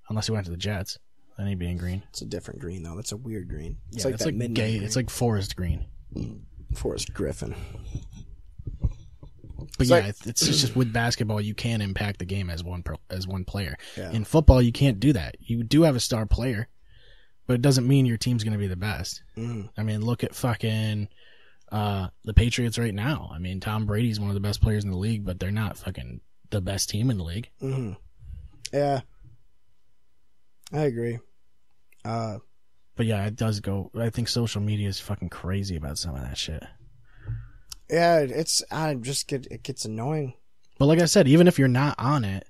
Unless he went to the Jets. Then he'd be in green. It's a different green, though. That's a weird green. It's like that gay. Green. It's like forest green. Forest Griffin. But it's just with basketball, you can impact the game as one player. Yeah. In football, you can't do that. You do have a star player, but it doesn't mean your team's going to be the best. Mm. I mean, look at fucking the Patriots right now. I mean, Tom Brady's one of the best players in the league, but they're not fucking the best team in the league. Mm-hmm. Yeah, I agree. But yeah, it does go. I think social media is fucking crazy about some of that shit. Yeah, it gets annoying. But like I said, even if you're not on it,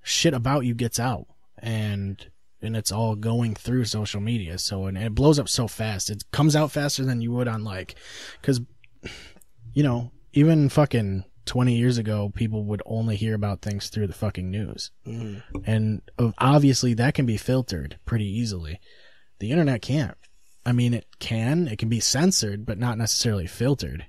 shit about you gets out, and it's all going through social media. So and it blows up so fast. It comes out faster than you would on because even fucking 20 years ago, people would only hear about things through the fucking news, and obviously that can be filtered pretty easily. The internet can't. I mean, it can be censored, but not necessarily filtered.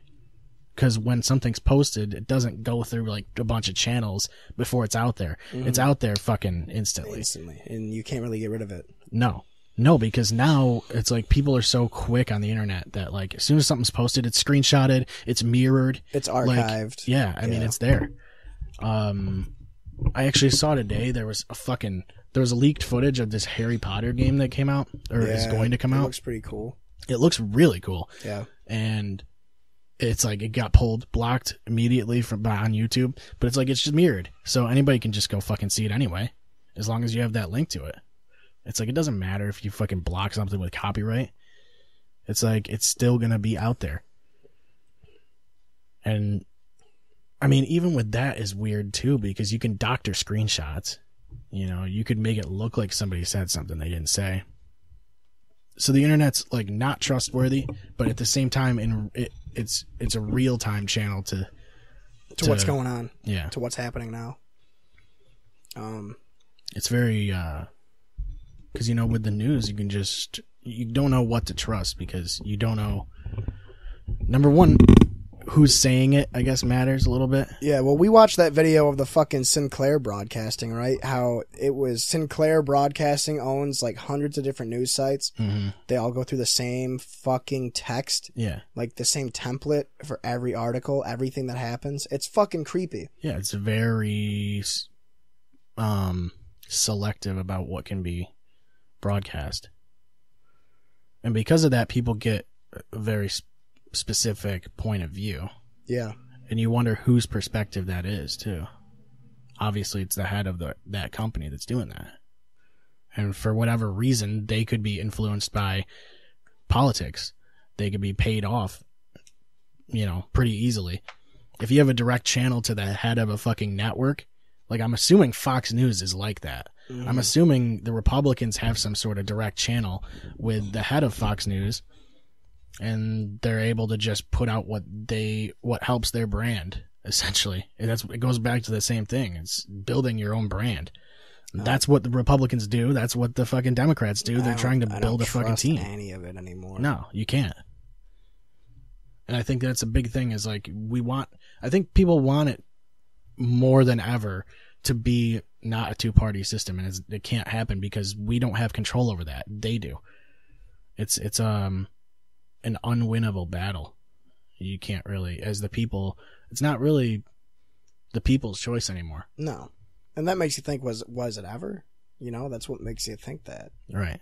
because when something's posted, it doesn't go through like a bunch of channels before it's out there. It's out there fucking instantly. And you can't really get rid of it. No, because now it's like people are so quick on the internet that like as soon as something's posted, it's screenshotted, it's mirrored, it's archived. Like, I mean, it's there. I actually saw today there was a leaked footage of this Harry Potter game that came out or is going to come out. It looks pretty cool. It looks really cool. Yeah. And it's like it got blocked immediately on YouTube, but it's like it's just mirrored. So anybody can just go fucking see it anyway, as long as you have that link to it. It's like, it doesn't matter if you fucking block something with copyright. It's like, it's still going to be out there. And, I mean, even with that is weird too, because you can doctor screenshots. You know, you could make it look like somebody said something they didn't say. So the internet's like not trustworthy, but at the same time, it's a real-time channel to what's going on. Yeah. To what's happening now. It's very, because, you know, with the news, you don't know what to trust because you don't know, number one, who's saying it, I guess, matters a little bit. Yeah, well, we watched that video of the fucking Sinclair Broadcasting, right? How it was Sinclair Broadcasting owns like hundreds of different news sites. Mm-hmm. They all go through the same fucking text. Yeah. Like the same template for every article, everything that happens. It's fucking creepy. Yeah, it's very selective about what can be broadcast, and because of that, people get a very specific point of view. Yeah, and you wonder whose perspective that is too. Obviously, it's the head of that company that's doing that, and for whatever reason, they could be influenced by politics. They could be paid off, you know, pretty easily. If you have a direct channel to the head of a fucking network, like I'm assuming Fox News is like that. Mm-hmm. I'm assuming the Republicans have some sort of direct channel with the head of Fox News, and they're able to just put out what helps their brand, essentially. And it goes back to the same thing. It's building your own brand. That's what the Republicans do. That's what the fucking Democrats do. They're trying to build a fucking team. Any of it anymore? No, you can't. And I think that's a big thing. Is like I think people want it more than ever to be not a two-party system, and it can't happen because we don't have control over that. They do. It's an unwinnable battle. You can't really, as the people, it's not really the people's choice anymore. No. And that makes you think, was it ever? You know, that's what makes you think that. Right.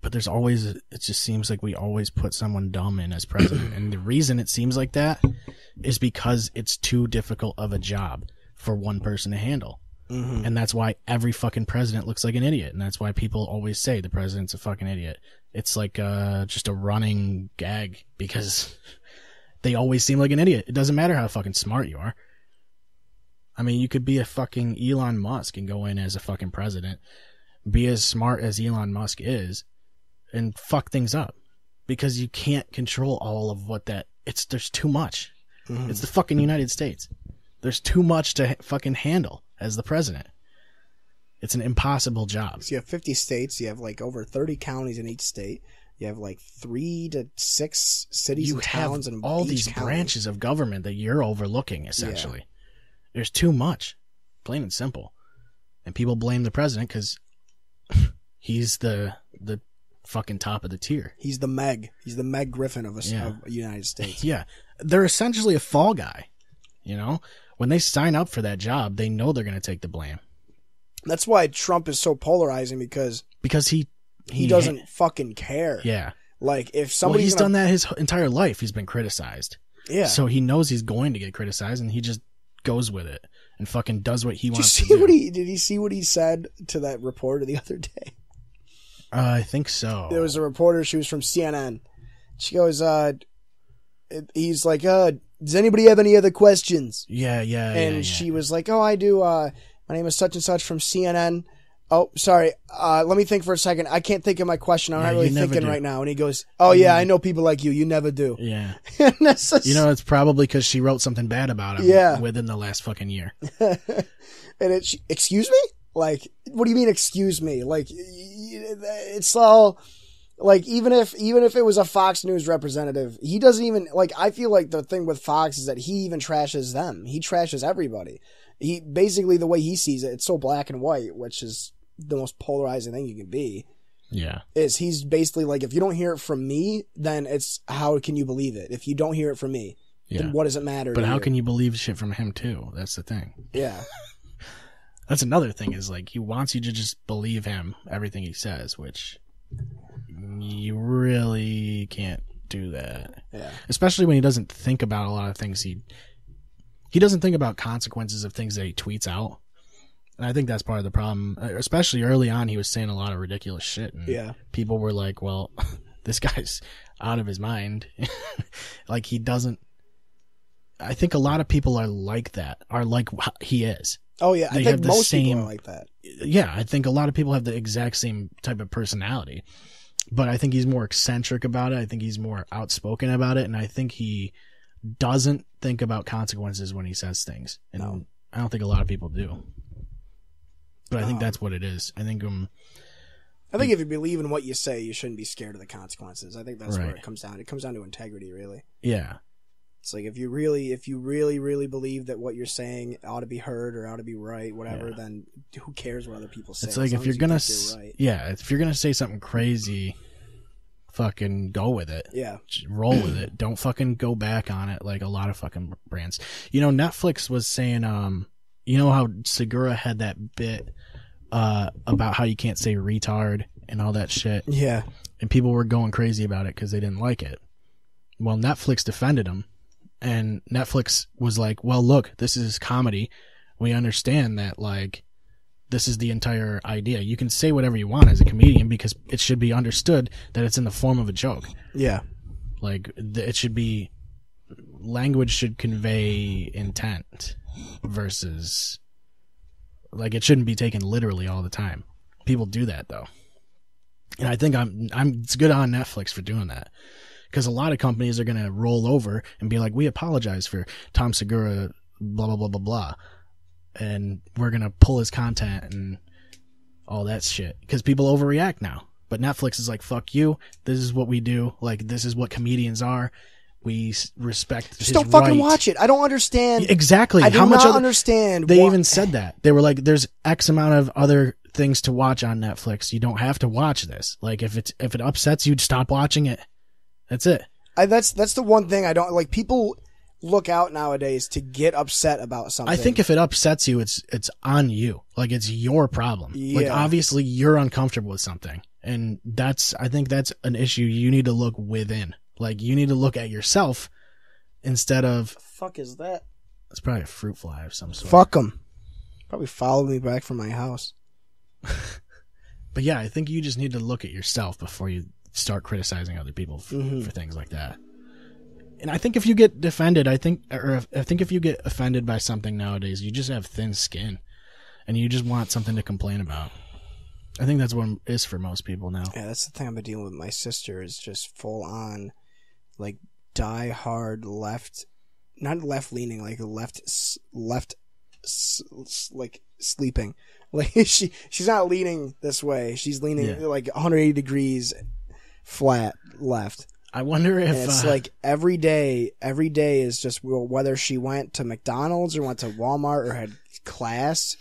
But there's always, it just seems like we always put someone dumb in as president. And the reason it seems like that is because it's too difficult of a job for one person to handle. Mm-hmm. And that's why every fucking president looks like an idiot. And that's why people always say the president's a fucking idiot. It's like just a running gag because they always seem like an idiot. It doesn't matter how fucking smart you are. I mean, you could be a fucking Elon Musk and go in as a fucking president, be as smart as Elon Musk is, and fuck things up because you can't control all of there's too much. Mm-hmm. It's the fucking United States. There's too much to fucking handle as the president. It's an impossible job. So you have 50 states. You have like over 30 counties in each state. You have like 3 to 6 cities and towns. You have in all each these county. branches of government that you're overlooking, essentially. Yeah. There's too much. Plain and simple. And people blame the president because he's the fucking top of the tier. He's the Meg. He's the Meg Griffin of the United States. Yeah. They're essentially a fall guy. You know? When they sign up for that job, they know they're going to take the blame. That's why Trump is so polarizing because he doesn't fucking care. Yeah. Like if somebody he's done that his entire life. He's been criticized. Yeah. So he knows he's going to get criticized, and he just goes with it and fucking does what he wants to do. Did you see what he said to that reporter the other day? I think so. There was a reporter. She was from CNN. She goes, he's like, does anybody have any other questions? Yeah. And she was like, oh, I do. My name is such and such from CNN. Oh, sorry. Let me think for a second. I can't think of my question. I'm not really thinking right now. And he goes, oh, yeah, I know people like you. You never do. Yeah. And that's just... You know, it's probably because she wrote something bad about him within the last fucking year. And excuse me? Like, what do you mean, excuse me? Like, it's all... Like, even if it was a Fox News representative, he doesn't even, like, I feel like the thing with Fox is that he even trashes them. He trashes everybody. He, basically, the way he sees it, it's so black and white, which is the most polarizing thing you can be. Yeah. Is he's basically like, if you don't hear it from me, then it's, how can you believe it? If you don't hear it from me, then what does it matter? But how can you believe shit from him, too? That's the thing. Yeah. That's another thing, is like, he wants you to just believe him, everything he says, which you really can't do that. Yeah. Especially when he doesn't think about a lot of things. He doesn't think about consequences of things that he tweets out. And I think that's part of the problem. Especially early on, he was saying a lot of ridiculous shit. And people were like, well, this guy's out of his mind. Like, he doesn't. I think a lot of people are like that, are like he is. Oh, yeah. They I think most people are like that. Yeah, I think a lot of people have the exact same type of personality. But I think he's more eccentric about it. I think he's more outspoken about it. And I think he doesn't think about consequences when he says things. And I don't think a lot of people do. But I think that's what it is. I think if you believe in what you say, you shouldn't be scared of the consequences. I think that's where it comes down. It comes down to integrity, really. Yeah. It's like, if you really believe that what you're saying ought to be heard or ought to be right, whatever, then who cares what other people say? It's like, if you're gonna, if you're gonna say something crazy, fucking go with it. Yeah. Just roll with it. Don't fucking go back on it like a lot of fucking brands. You know, Netflix was saying, you know how Segura had that bit about how you can't say retard and all that shit? Yeah. And people were going crazy about it because they didn't like it. Well, Netflix defended him. And Netflix was like, well, look, this is comedy. We understand that, like, this is the entire idea. You can say whatever you want as a comedian because it should be understood that it's in the form of a joke. Yeah. Like, it should be, language should convey intent versus, like, it shouldn't be taken literally all the time. People do that, though. And I think it's good on Netflix for doing that. Because a lot of companies are going to roll over and be like, we apologize for Tom Segura, blah, blah, blah, blah, blah. And we're going to pull his content and all that shit. Because people overreact now. But Netflix is like, fuck you. This is what we do. Like, this is what comedians are. We respect Just don't fucking watch it. I don't understand. Exactly. I do not understand. They even said that. They were like, there's X amount of other things to watch on Netflix. You don't have to watch this. Like, if it upsets you, stop watching it. That's it. That's the one thing I don't like. People look out nowadays to get upset about something. I think if it upsets you, it's on you. Like, it's your problem. Yeah. Like, obviously you're uncomfortable with something. And I think that's an issue you need to look within. Like, you need to look at yourself instead of... The fuck is that? It's probably a fruit fly of some sort. Fuck them. Probably followed me back from my house. But yeah, I think you just need to look at yourself before you start criticizing other people for things like that. And I think if you get defended, I think if you get offended by something nowadays, you just have thin skin and you just want something to complain about. I think that's what it is for most people now. Yeah, that's the thing I've been dealing with. My sister is just full on, like, die hard left, not left leaning, like left, like sleeping. Like, she's not leaning this way. She's leaning like 180 degrees flat left. I wonder if... And it's like every day is just, whether she went to McDonald's or went to Walmart or had class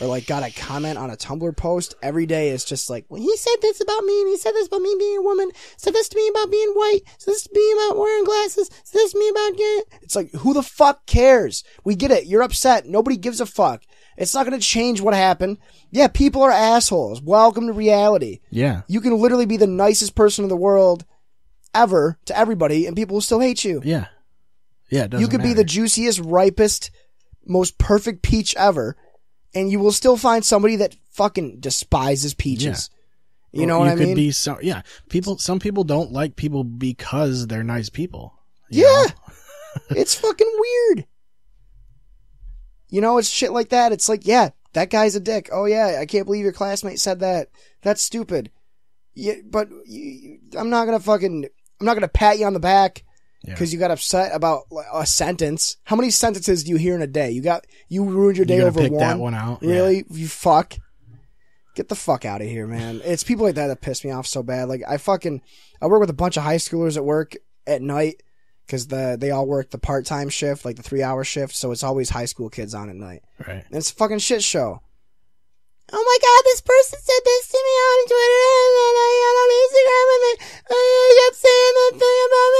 or like got a comment on a Tumblr post, every day is just like, well, he said this about me and he said this about me being a woman, said this to me about being white, said this to me about wearing glasses, said this to me about getting... It's like, who the fuck cares? We get it. You're upset. Nobody gives a fuck. It's not going to change what happened. Yeah, people are assholes. Welcome to reality. Yeah. You can literally be the nicest person in the world ever to everybody and people will still hate you. Yeah. Yeah, it doesn't You could be the juiciest, ripest, most perfect peach ever and you will still find somebody that fucking despises peaches. Yeah. You know what I mean? Be some people don't like people because they're nice people. Yeah. It's fucking weird. You know, it's shit like that. It's like, yeah, that guy's a dick. Oh yeah, I can't believe your classmate said that. That's stupid. Yeah, but I'm not gonna pat you on the back because you got upset about a sentence. How many sentences do you hear in a day? You ruined your day over pick one. That one out. Really? Yeah. You fuck. Get the fuck out of here, man. It's people like that piss me off so bad. Like, I work with a bunch of high schoolers at work at night because they all work the part-time shift, like the 3-hour shift, so it's always high school kids on at night. Right. And it's a fucking shit show. Oh my god, this person said this to me on Twitter and then on Instagram and then I kept saying that thing about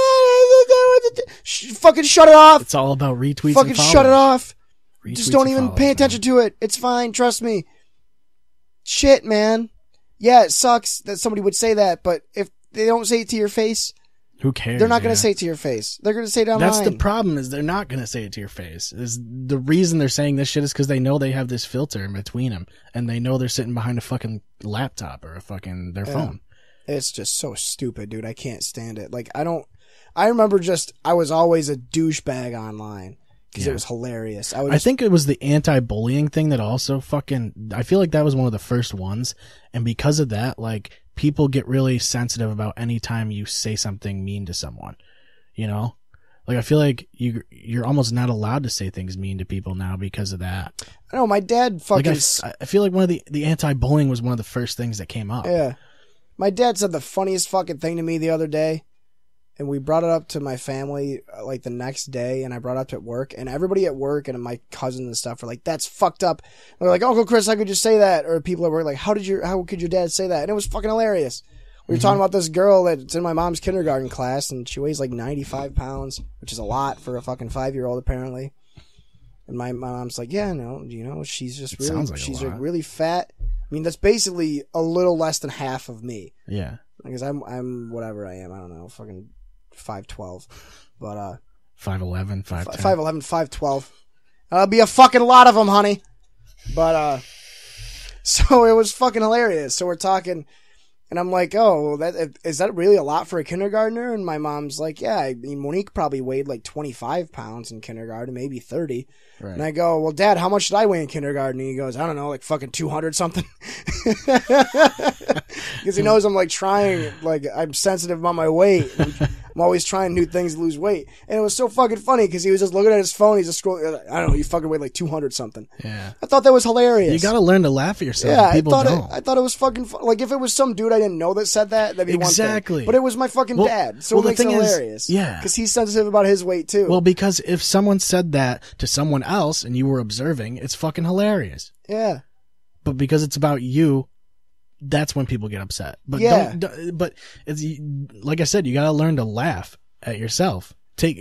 me. Fucking shut it off. It's all about retweets. Fucking and followers. shut it off. Retweets Just don't and even followers, pay attention to it. It's fine. Trust me. Shit, man. Yeah, it sucks that somebody would say that, but if they don't say it to your face, who cares? They're not going to say it to your face. They're going to say it online. That's the problem, is they're not going to say it to your face. Is the reason they're saying this shit is because they know they have this filter in between them, and they know they're sitting behind a fucking laptop or their phone. It's just so stupid, dude. I can't stand it. Like, I remember I was always a douchebag online because it was hilarious. I think it was the anti-bullying thing that also I feel like that was one of the first ones, and because of that, like, people get really sensitive about any time you say something mean to someone, you know? Like, I feel like you're almost not allowed to say things mean to people now because of that. I know, my dad fucking... Like, I feel like one of the anti-bullying was one of the first things that came up. Yeah. My dad said the funniest fucking thing to me the other day, and we brought it up to my family, like, the next day, and I brought it up at work, and everybody at work and my cousins and stuff were like, that's fucked up. And they're like, Uncle Chris, how could you say that? Or people at work like, how could your dad say that? And it was fucking hilarious. We were talking about this girl that's in my mom's kindergarten class, and she weighs like 95 pounds, which is a lot for a fucking 5-year-old, apparently. And my mom's like, yeah, no, you know, she's just really, she's like really fat. I mean, that's basically a little less than half of me. Yeah. Because I'm whatever I am. I don't know, fucking 5'12", but 5'11", 5'10". 5'11", 5'12". That'll be a fucking lot of them, honey. But so it was fucking hilarious. So we're talking, and I'm like, oh, is that really a lot for a kindergartner? And my mom's like, yeah, I mean, Monique probably weighed like 25 pounds in kindergarten, maybe 30. Right. And I go, well, Dad, how much did I weigh in kindergarten? And he goes, I don't know, like fucking 200 something. Because he knows I'm like trying, like I'm sensitive about my weight. I'm always trying new things to lose weight. And it was so fucking funny because he was just looking at his phone. He's just scrolling. I don't know, you fucking weighed like 200 something. Yeah. I thought that was hilarious. You gotta learn to laugh at yourself. Yeah, People don't. I thought it was fucking like if it was some dude I didn't know that said that, that'd be exactly. one thing. But it was my fucking dad. So it makes it hilarious. Yeah. Because he's sensitive about his weight too. Well, because if someone said that to someone else and you were observing, it's fucking hilarious. Yeah. But because it's about you, that's when people get upset. But but it's like I said, you gotta learn to laugh at yourself. I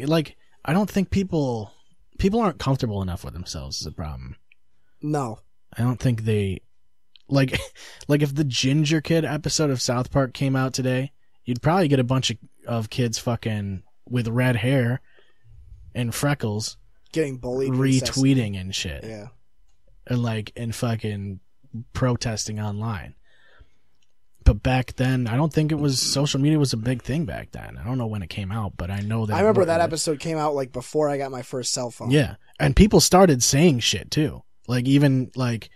don't think people aren't comfortable enough with themselves is a problem. No. I don't think they like if the Ginger Kid episode of South Park came out today, you'd probably get a bunch of kids fucking with red hair and freckles getting bullied, retweeting and shit. Yeah. And fucking protesting online. But back then, I don't think social media was a big thing back then. I don't know when it came out, but I know that. I remember that episode came out like before I got my first cell phone. Yeah. And people started saying shit too. Like even like,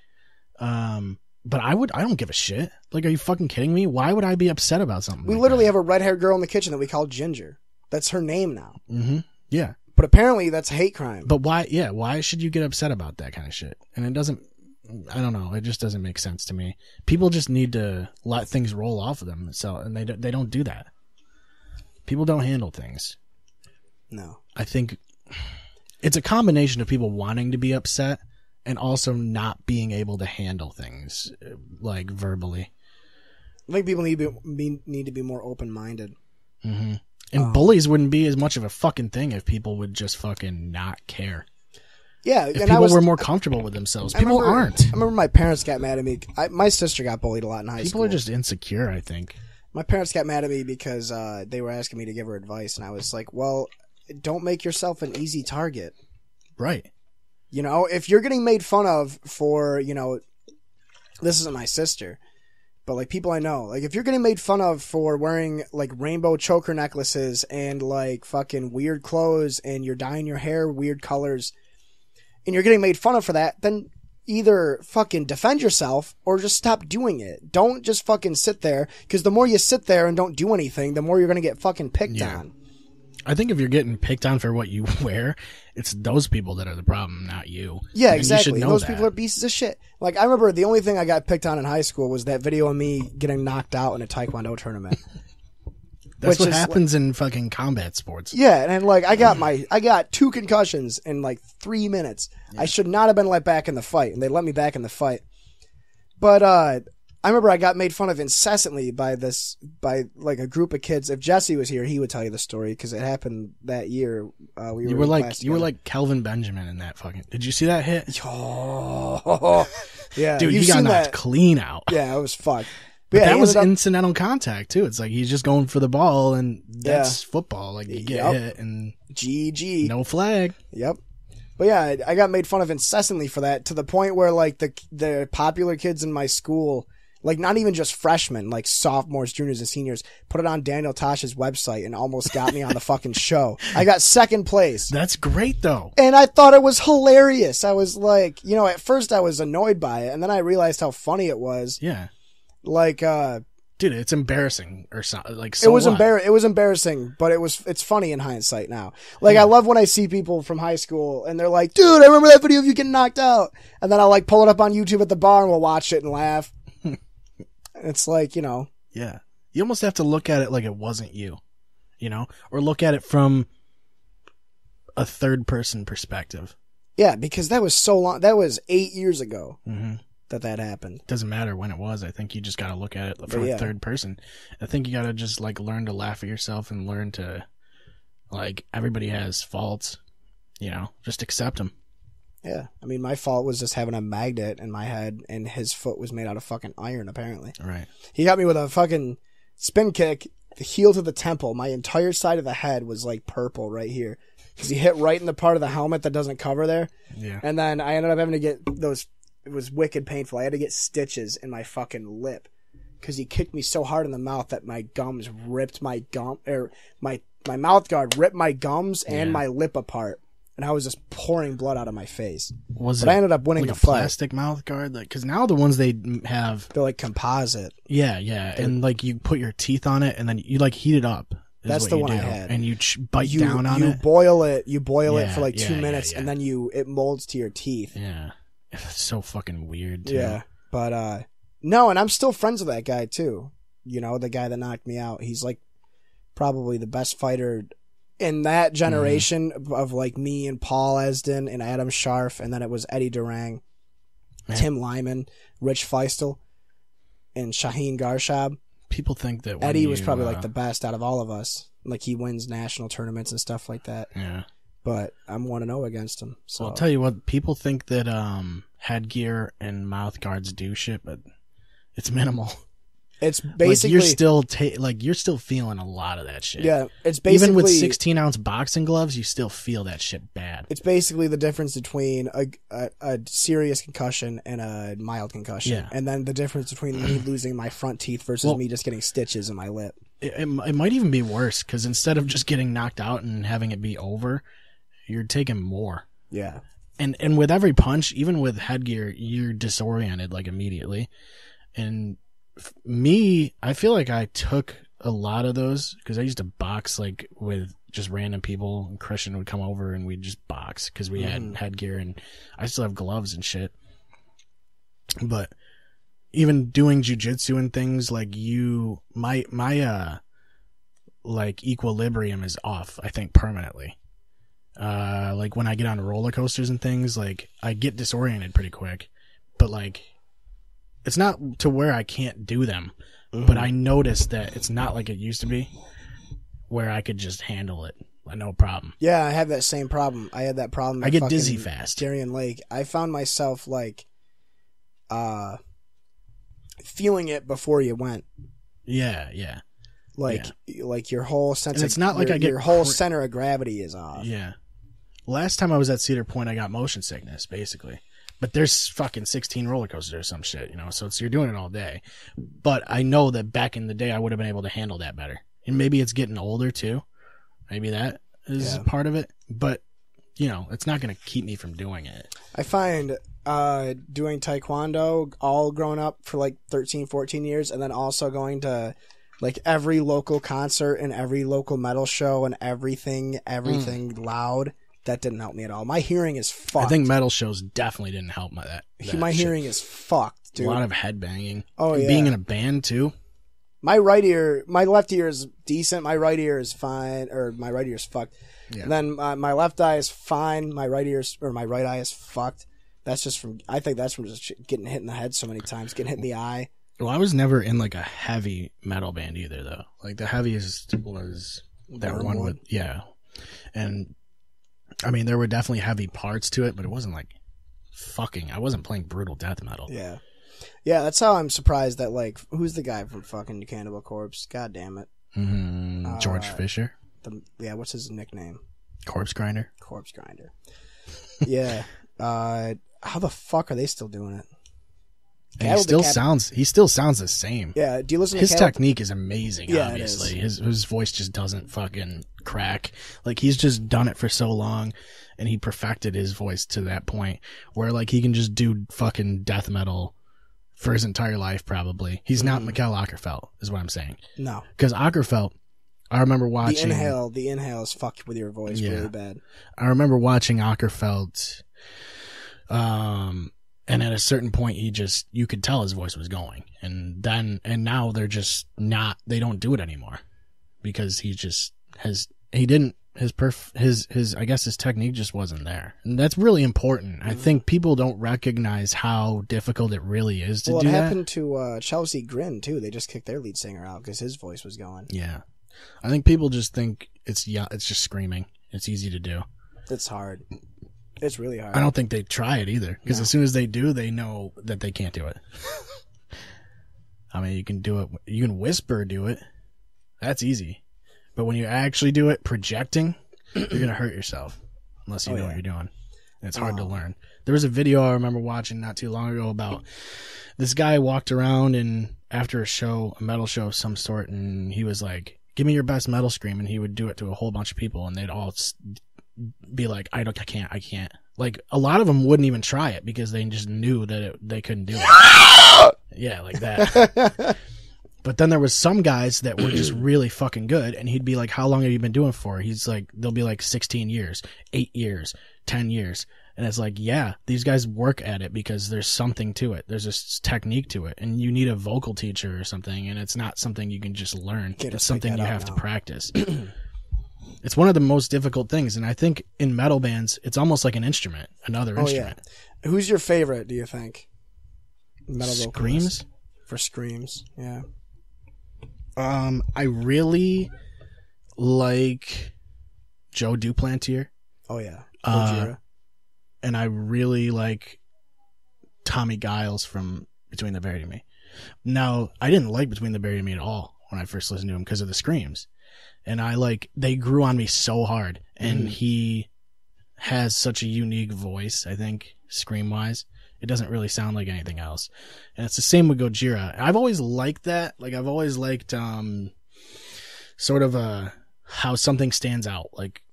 but I don't give a shit. Like, are you fucking kidding me? Why would I be upset about something? We literally have a red-haired girl in the kitchen that we call Ginger. That's her name now. Mm-hmm. Yeah. But apparently that's a hate crime. But why? Yeah. Why should you get upset about that kind of shit? And it doesn't. I don't know. It just doesn't make sense to me. People just need to let things roll off of them. So, and they don't do that. People don't handle things. No. I think it's a combination of people wanting to be upset and also not being able to handle things like verbally. I think people need to be more open-minded. Mm-hmm. And bullies wouldn't be as much of a fucking thing if people would just fucking not care. Yeah, if people were more comfortable with themselves. People aren't. I remember my parents got mad at me. My sister got bullied a lot in high school. People are just insecure, I think. My parents got mad at me because they were asking me to give her advice, and I was like, well, don't make yourself an easy target. Right. You know, if you're getting made fun of for, you know, this isn't my sister, but like people I know, like if you're getting made fun of for wearing like rainbow choker necklaces and like fucking weird clothes and you're dyeing your hair weird colors, and you're getting made fun of for that, then either fucking defend yourself or just stop doing it. Don't just fucking sit there, because the more you sit there and don't do anything, the more you're going to get fucking picked on. I think if you're getting picked on for what you wear, it's those people that are the problem, not you. Yeah, And exactly. You should know Those that. people are pieces of shit. Like, I remember the only thing I got picked on in high school was that video of me getting knocked out in a Taekwondo tournament. That's what happens in fucking combat sports. Yeah, and like I got 2 concussions in like 3 minutes. Yeah. I should not have been let back in the fight, and they let me back in the fight. But I remember I got made fun of incessantly by like a group of kids. If Jesse was here, he would tell you the story because it happened that year. You were like Kelvin Benjamin in that fucking. Did you see that hit? Oh, yeah, dude, he got knocked clean out. Yeah, it was fucked. But that was incidental contact too. It's like he's just going for the ball, and that's football. Like you get hit and GG, no flag. Yep. But yeah, I got made fun of incessantly for that to the point where like the popular kids in my school, like not even just freshmen, like sophomores, juniors, and seniors, put it on Daniel Tosh's website and almost got me on the fucking show. I got 2nd place. That's great though. And I thought it was hilarious. I was like, at first I was annoyed by it, and then I realized how funny it was. Yeah. Like, dude, it's embarrassing or something. Like, it was embarrassing, but it's funny in hindsight now. Like, I love when I see people from high school and they're like, dude, I remember that video of you getting knocked out. And then I'll like pull it up on YouTube at the bar and we'll watch it and laugh. It's like, Yeah. You almost have to look at it like it wasn't you, or look at it from a third person perspective. Yeah, because that was so long. That was 8 years ago. Mm-hmm. That happened. Doesn't matter when it was. I think you just got to look at it from a third person. I think you got to just like learn to laugh at yourself and learn to like everybody has faults, just accept them. Yeah. I mean, my fault was just having a magnet in my head and his foot was made out of fucking iron apparently. Right. He got me with a fucking spin kick, the heel to the temple. My entire side of the head was like purple right here because he hit right in the part of the helmet that doesn't cover there. Yeah. And then I ended up having to get those. It was wicked painful. I had to get stitches in my fucking lip because he kicked me so hard in the mouth that my gums ripped my mouth guard ripped my gums and my lip apart, and I was just pouring blood out of my face. I ended up winning like the a fight. Plastic mouth guard, because now the ones they have, they're like composite. Yeah, and like you put your teeth on it and then you like heat it up. That's the one I had, and you bite down on it. You boil it for like 2 minutes, and then it molds to your teeth. Yeah. It's so fucking weird, too. Yeah, but, no, and I'm still friends with that guy, too. The guy that knocked me out. He's, like, probably the best fighter in that generation of, like, me and Paul Esden and Adam Scharf, and then it was Eddie Durang, Tim Lyman, Rich Feistel, and Shaheen Garshab. People think that Eddie was probably, like, the best out of all of us. Like, he wins national tournaments and stuff like that. Yeah. But I'm 1-0 against him. So I'll tell you what, people think that headgear and mouth guards do shit, but it's minimal. It's basically you're still feeling a lot of that shit. Yeah, it's basically even with 16-ounce boxing gloves, you still feel that shit bad. It's basically the difference between a serious concussion and a mild concussion, and then the difference between me losing my front teeth versus me just getting stitches in my lip. It might even be worse because instead of just getting knocked out and having it be over, you're taking more. Yeah. And with every punch, even with headgear, you're disoriented like immediately. And me, I feel like I took a lot of those because I used to box like with just random people, and Christian would come over and we'd just box because we had headgear, and I still have gloves and shit. But even doing jujitsu and things like my like equilibrium is off, I think, permanently. Like when I get on roller coasters and things, like I get disoriented pretty quick, but like it's not to where I can't do them, but I noticed that it's not like it used to be where I could just handle it. No problem. Yeah, I have that same problem. I had that problem. I get dizzy fast. Darien Lake. I found myself like, feeling it before you went. Yeah, yeah. Like your whole sense. And it's not like I get your whole center of gravity is off. Yeah. Last time I was at Cedar Point, I got motion sickness, basically. But there's fucking 16 roller coasters or some shit, so you're doing it all day. But I know that back in the day, I would have been able to handle that better. And maybe it's getting older, too. Maybe that is part of it. But, it's not going to keep me from doing it. I find doing Taekwondo all grown up for like 13, 14 years, and then also going to Like every local concert and every local metal show and everything loud. That didn't help me at all. My hearing is fucked. I think metal shows definitely didn't help my hearing is fucked, dude. A lot of headbanging. Oh, and yeah. Being in a band, too. My left ear is decent. My right ear is fine, or my right ear is fucked. Yeah. And then my left eye is fine. My right eye is fucked. I think that's from just getting hit in the head so many times, getting hit in the eye. Well, I was never in like a heavy metal band either, though. Like the heaviest was that one with, yeah. And I mean, there were definitely heavy parts to it, but it wasn't like I wasn't playing brutal death metal. Yeah. Yeah, that's how I'm surprised that, like, who's the guy from fucking Cannibal Corpse? God damn it. George Fisher? What's his nickname? Corpse Grinder? Corpse Grinder. Yeah. How the fuck are they still doing it? And he still sounds the same. Yeah, do you listen to his technique is amazing, yeah, obviously. His voice just doesn't fucking crack. Like, he's just done it for so long, and he perfected his voice to that point where, like, he can just do fucking death metal for his entire life, probably. He's not Mikkel Åkerfeldt, is what I'm saying. No. Because Åkerfeldt, I remember watching... The inhale is fucked with your voice really bad. I remember watching Åkerfeldt, and at a certain point, you could tell his voice was going. And now they're just not, they don't do it anymore. Because I guess his technique just wasn't there. And that's really important. I think people don't recognize how difficult it really is to do that. Well, it happened to Chelsea Grin, too. They just kicked their lead singer out because his voice was going. Yeah. I think people just think it's just screaming. It's easy to do. It's hard. It's really hard. I don't think they try it either. Because as soon as they do, they know that they can't do it. I mean, you can do it. You can whisper do it. That's easy. But when you actually do it, projecting, you're going to hurt yourself. Unless you know what you're doing. And it's hard to learn. There was a video I remember watching not too long ago about this guy walked around and after a metal show of some sort, and he was like, give me your best metal scream. And he would do it to a whole bunch of people, and they'd all be like, I can't. Like, a lot of them wouldn't even try it because they just knew that they couldn't do it. Yeah, like that. But then there was some guys that were just really fucking good, and he'd be like, how long have you been doing it for? He's like, they'll be like 16 years, 8 years, 10 years. And it's like, yeah, these guys work at it because there's something to it. There's a technique to it, and you need a vocal teacher or something, and it's not something you can just learn. It's something you have to practice. It's one of the most difficult things, and I think in metal bands, it's almost like an instrument, another instrument. Yeah. Who's your favorite, do you think? Metal Screams? For screams, yeah. I really like Joe Duplantier. Oh, yeah. Gojira. And I really like Tommy Giles from Between the Buried and Me. Now, I didn't like Between the Buried and Me at all when I first listened to him because of the screams. And they grew on me so hard. And he has such a unique voice, I think, scream-wise. It doesn't really sound like anything else. And it's the same with Gojira. I've always liked that. Like, I've always liked sort of how something stands out, like,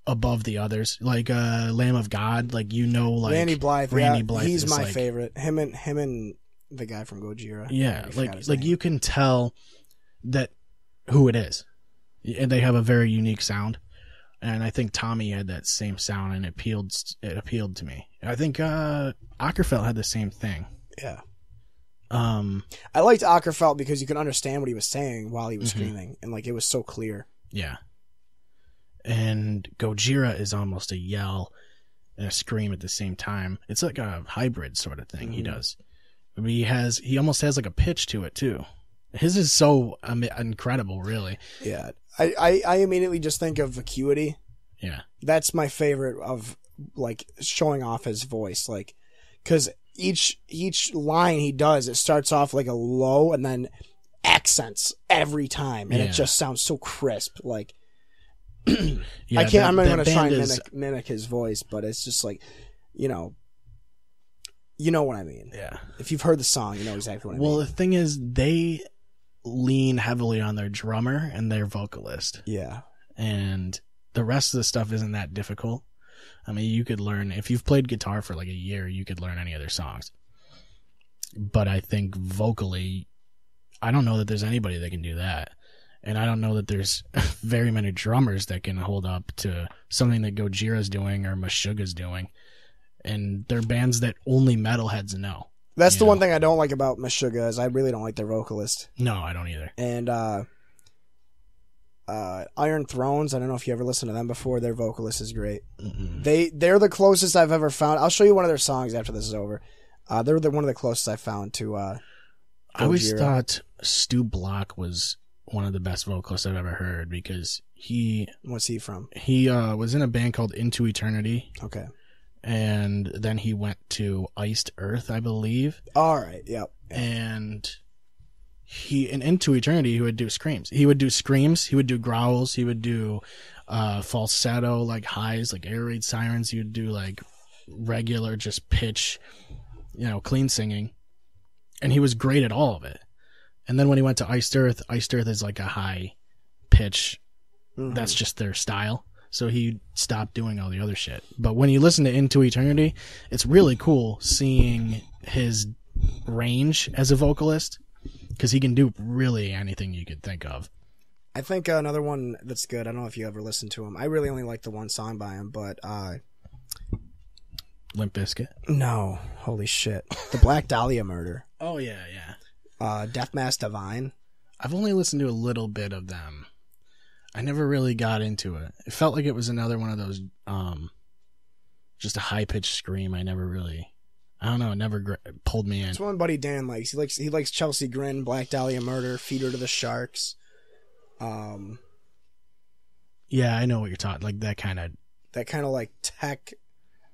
above the others. Like Lamb of God, like, like Randy Blythe. He's my like, favorite. Him and the guy from Gojira. Yeah, like you can tell that who it is. And they have a very unique sound. And I think Tommy had that same sound, and it appealed to me. I think Åkerfeldt had the same thing. Yeah. I liked Åkerfeldt because you could understand what he was saying while he was screaming, and like it was so clear. Yeah. And Gojira is almost a yell and a scream at the same time. It's like a hybrid sort of thing he does. But he almost has like a pitch to it too. His is so incredible, really. Yeah. I immediately just think of Acuity. Yeah. That's my favorite of, like, showing off his voice. Like, because each line he does, it starts off like a low and then accents every time. And it just sounds so crisp. Like, I'm not going to try and mimic his voice, but it's just like, you know what I mean. Yeah. If you've heard the song, you know exactly what I mean. Well, the thing is, they lean heavily on their drummer and their vocalist. Yeah. And the rest of the stuff isn't that difficult. I mean, you could learn, if you've played guitar for like a year, you could learn any of their songs. But I think vocally, I don't know that there's anybody that can do that. And I don't know that there's very many drummers that can hold up to something that Gojira's doing or Meshuggah's doing. And they're bands that only metalheads know. That's the one thing I don't like about Meshuggah is I really don't like their vocalist. No, I don't either. And Iron Thrones, I don't know if you ever listened to them before. Their vocalist is great. They're the closest I've ever found. I'll show you one of their songs after this is over. They're one of the closest I found to I always thought Stu Block was one of the best vocalists I've ever heard because What's he from? He was in a band called Into Eternity. Okay. And then he went to Iced Earth, I believe. All right, yep. And in Into Eternity, he would do screams. He would do screams. He would do growls. He would do falsetto, like highs, like air raid sirens. He would do like regular, just pitch, clean singing. And he was great at all of it. And then when he went to Iced Earth is like a high pitch. Mm-hmm. That's just their style. So he stopped doing all the other shit. But when you listen to Into Eternity, it's really cool seeing his range as a vocalist because he can do really anything you could think of. I think another one that's good, I don't know if you ever listened to him. I really only like the one song by him, but... Limp Bizkit? No. Holy shit. The Black Dahlia Murder. Oh, yeah. Death Mass Divine. I've only listened to a little bit of them. I never really got into it. It felt like it was another one of those, just a high-pitched scream. I don't know, it never pulled me in. It's one Buddy Dan likes. He likes Chelsea Grin, Black Dahlia Murder, Feed Her to the Sharks. Yeah, I know what you're talking, like that kind of like tech.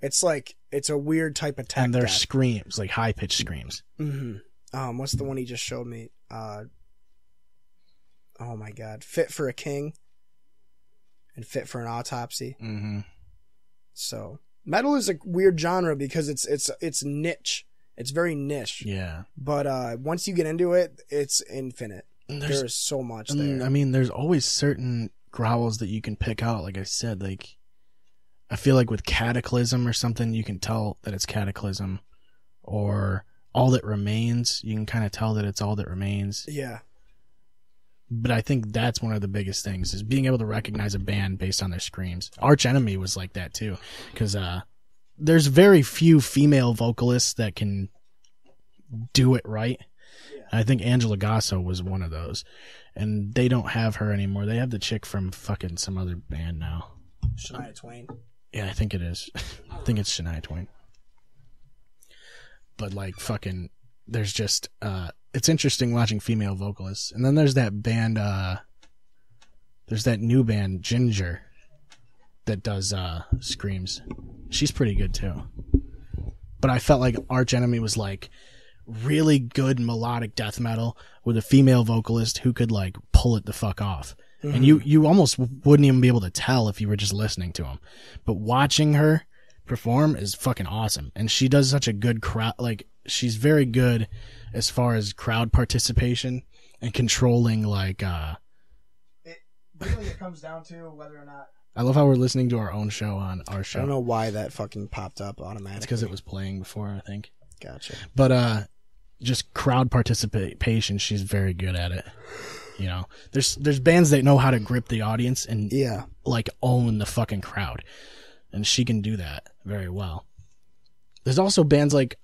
It's a weird type of tech. And they're screams, like high-pitched screams. Mm-hmm. What's the one he just showed me? Oh my God. Fit for a King and Fit for an Autopsy. Mm-hmm. So metal is a weird genre because it's niche. It's very niche. Yeah. But once you get into it, it's infinite. There is so much there. I mean, there's always certain growls that you can pick out. Like I said, like I feel like with Cataclysm or something, you can tell that it's Cataclysm, or All That Remains. You can kind of tell that it's All That Remains. Yeah. But I think that's one of the biggest things is being able to recognize a band based on their screams. Arch Enemy was like that too, because there's very few female vocalists that can do it right. Yeah. I think Angela Gasso was one of those, and they don't have her anymore. They have the chick from fucking some other band now. Shania Twain. Yeah, I think it is. I think it's Shania Twain. But like fucking, there's just it's interesting watching female vocalists. And then there's that band, there's that new band, Ginger, that does screams. She's pretty good too. But I felt like Arch Enemy was like really good melodic death metal with a female vocalist who could like pull it the fuck off. Mm-hmm. And you almost wouldn't even be able to tell if you were just listening to them. But watching her perform is fucking awesome. And she does such a good crowd, like she's very good as far as crowd participation and controlling like it comes down to whether or not I love how we're listening to our own show on our show. I don't know why that fucking popped up automatically. It's because it was playing before, I think. Gotcha. But just crowd participation, she's very good at it. There's bands that know how to grip the audience and like own the fucking crowd, and she can do that very well. There's also bands like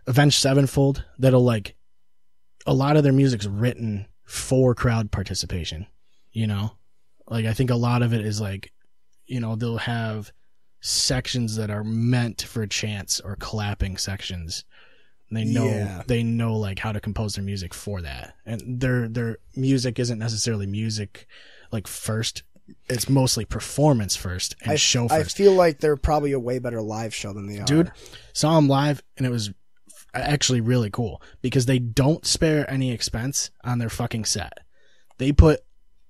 Avenged Sevenfold that'll like a lot of their music's written for crowd participation. Like I think a lot of it is like, they'll have sections that are meant for chants or clapping sections. They know like how to compose their music for that. And their music isn't necessarily music like first. It's mostly performance first and show first. I feel like they're probably a way better live show than they are. Dude, saw them live and it was actually really cool because they don't spare any expense on their fucking set. They put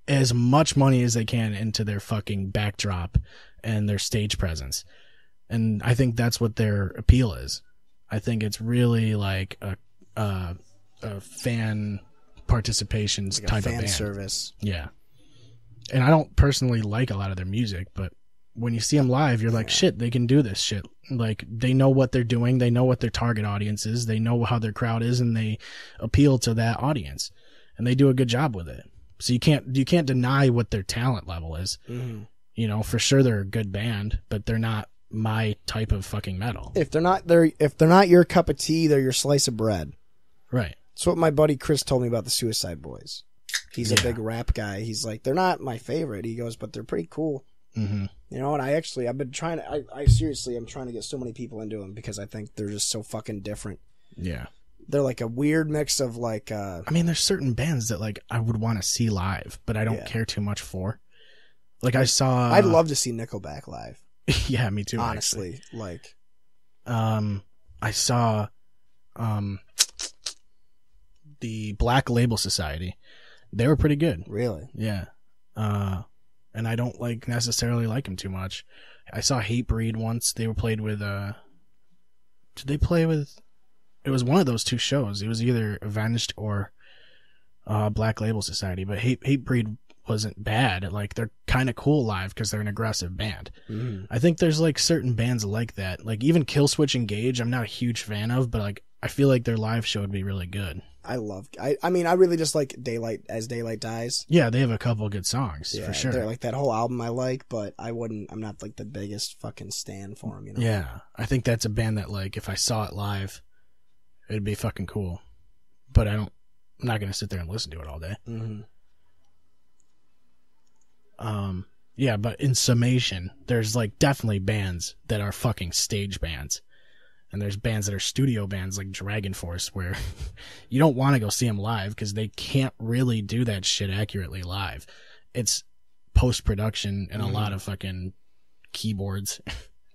as much money as they can into their fucking backdrop and their stage presence. And I think that's what their appeal is. I think it's really like a fan participation like type of band. Fan service. Yeah. And I don't personally like a lot of their music, but when you see them live, you're like, shit, they can do this shit. Like, they know what they're doing. They know what their target audience is. They know how their crowd is, and they appeal to that audience, and they do a good job with it. So you can't deny what their talent level is. Mm-hmm. You know, for sure they're a good band, but they're not my type of fucking metal. If they're not your cup of tea, they're your slice of bread. Right. That's what my buddy Chris told me about the Suicide Boys. He's a big rap guy. He's like, they're not my favorite. He goes, but they're pretty cool. Mm-hmm. You know, and I've been trying to, I seriously, I'm trying to get so many people into them because I think they're just so fucking different. Yeah. They're like a weird mix of like, I mean, there's certain bands that like I would want to see live, but I don't care too much for. Like I'd love to see Nickelback live. Yeah, me too. Honestly, actually. like, I saw, the Black Label Society. They were pretty good. Really? Yeah. And I don't necessarily like them too much. I saw Hatebreed once. They were played with, did they play with, it was one of those two shows. It was either Avenged or, Black Label Society, but Hatebreed wasn't bad. Like, they're kind of cool live because they're an aggressive band. Mm. I think there's like certain bands like that. Like even Killswitch Engage, I'm not a huge fan of, but like I feel like their live show would be really good. I mean, I really just like Daylight Dies. Yeah, they have a couple of good songs, Yeah, for sure. They're like that whole album I like, but I'm not like the biggest fucking stan for them, you know? Yeah, I think that's a band that like if I saw it live, it'd be fucking cool. But I'm not going to sit there and listen to it all day. Mm-hmm. Yeah, but in summation, there's like definitely bands that are fucking stage bands. And there's bands that are studio bands like Dragon Force where you don't want to go see them live because they can't really do that shit accurately live. It's post-production and a lot of fucking keyboards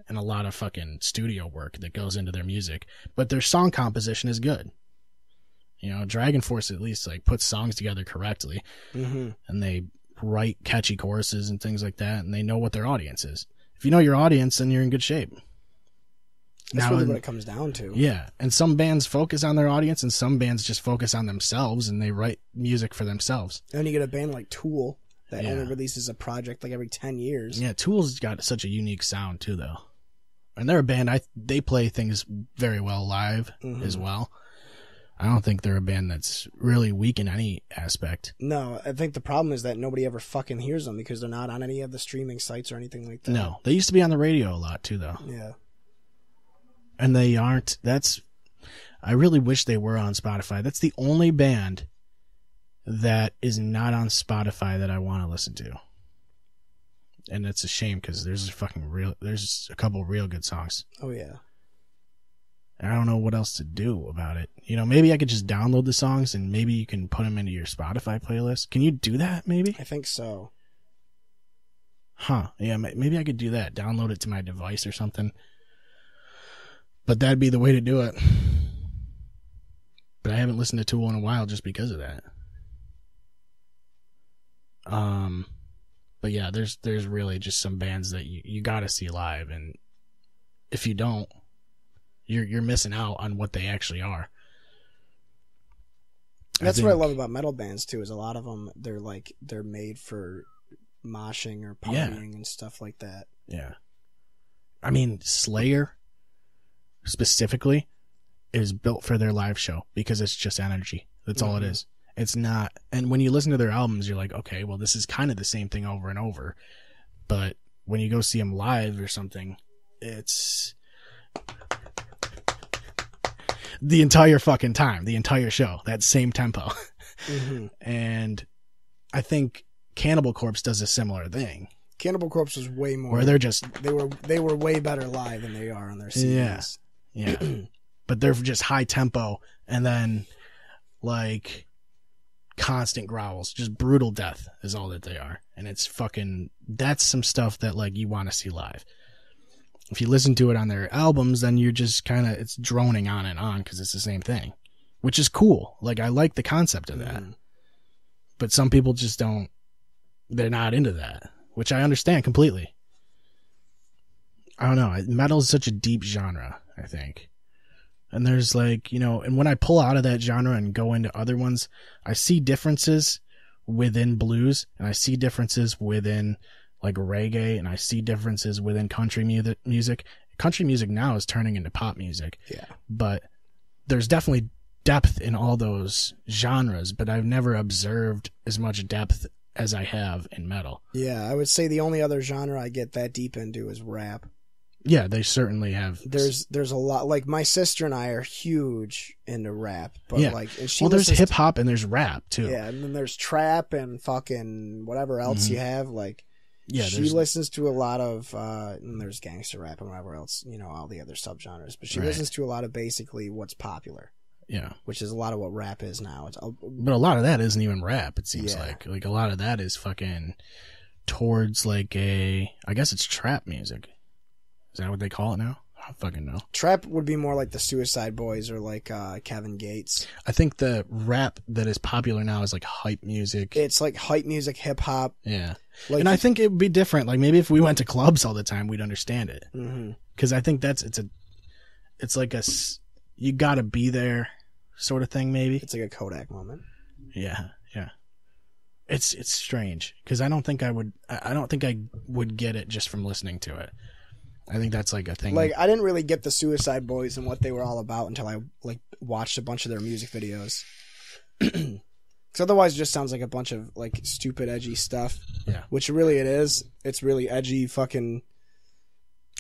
and a lot of fucking studio work that goes into their music. But their song composition is good. You know, Dragon Force at least like puts songs together correctly. Mm-hmm. And they write catchy choruses and things like that, and they know what their audience is. If you know your audience, then you're in good shape. That's really what it comes down to. Yeah, and some bands focus on their audience, and some bands just focus on themselves, and they write music for themselves. And then you get a band like Tool that only releases a project like every 10 years. Yeah, Tool's got such a unique sound too, though. And they're a band, they play things very well live as well. I don't think they're a band that's really weak in any aspect. No, I think the problem is that nobody ever fucking hears them because they're not on any of the streaming sites or anything like that. No, they used to be on the radio a lot too, though. Yeah. And they aren't. I really wish they were on Spotify. That's the only band that is not on Spotify that I want to listen to. And it's a shame because there's a couple real good songs. Oh, yeah. I don't know what else to do about it. You know, maybe I could just download the songs and maybe you can put them into your Spotify playlist. Can you do that, maybe? I think so. Huh. Yeah, maybe I could do that. Download it to my device or something. But that'd be the way to do it. But I haven't listened to Tool in a while just because of that. But yeah, there's really just some bands that you gotta see live, and if you don't, you're missing out on what they actually are. That's what I love about metal bands too. Is a lot of them they're made for moshing or partying and stuff like that. Yeah, I mean Slayer specifically is built for their live show because it's just energy. That's all it is. It's not, and when you listen to their albums, you're like, okay, well, this is kind of the same thing over and over. But when you go see them live or something, it's the entire fucking time, the entire show, that same tempo. And I think Cannibal Corpse does a similar thing. Cannibal Corpse was way more. Where they're just they were way better live than they are on their CDs. Yeah. But they're just high tempo and then like constant growls, just brutal death is all that they are. And it's that's some stuff that like you want to see live. If you listen to it on their albums, then you're just it's droning on and on because it's the same thing, which is cool. Like I like the concept of that, but some people just they're not into that, which I understand completely. I don't know. Metal is such a deep genre, I think. And there's and when I pull out of that genre and go into other ones, I see differences within blues and I see differences within like reggae, and I see differences within country music. Country music now is turning into pop music. Yeah. But there's definitely depth in all those genres, but I've never observed as much depth as I have in metal. Yeah, I would say the only other genre I get that deep into is rap. Yeah, they certainly have. There's a lot. Like my sister and I are huge into rap, but Yeah. like, and she Well, there's listens hip hop and there's rap too. yeah, and then there's trap and fucking whatever else you have. Like, Yeah, she listens to a lot of, and there's gangster rap and whatever else, you know, all the other subgenres. But she Right. listens to a lot of basically what's popular, yeah. which is a lot of what rap is now. It's But a lot of that isn't even rap. It seems Yeah. like a lot of that is fucking towards like I guess it's trap music. Is that what they call it now? I don't fucking know. trap would be more like the Suicide Boys or like Kevin Gates. I think the rap that is popular now is like hype music. It's like hype music, hip hop. Yeah. Like, And I think it would be different. Like maybe if we went to clubs all the time, we'd understand it. Because I think it's like you gotta be there sort of thing. Maybe it's like a Kodak moment. Yeah, yeah. It's strange because I don't think I would get it just from listening to it. I think that's like a thing. Like I didn't really get the Suicide Boys and what they were all about until I like watched a bunch of their music videos. Because otherwise, it just sounds like a bunch of like stupid, edgy stuff. Yeah. Which really it is. It's really edgy, fucking.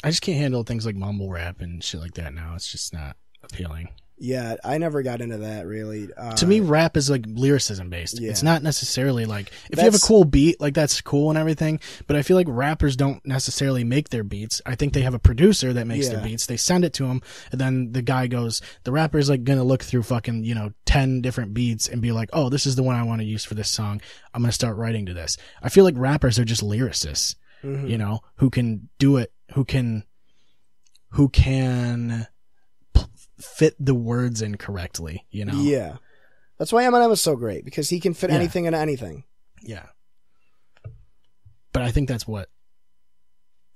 I just can't handle things like mumble rap and shit like that now. It's just not appealing. Yeah, I never got into that really. To me, rap is like lyricism based. Yeah. It's not necessarily like if you have a cool beat, like that's cool and everything. But I feel like rappers don't necessarily make their beats. I think they have a producer that makes their beats. They send it to him, and then the guy goes. The rapper's like gonna look through fucking 10 different beats and be like, oh, this is the one I want to use for this song. I'm gonna start writing to this. I feel like rappers are just lyricists, who can do it, who can fit the words in correctly, Yeah. That's why Eminem is so great, because he can fit anything into anything. Yeah. But I think that's what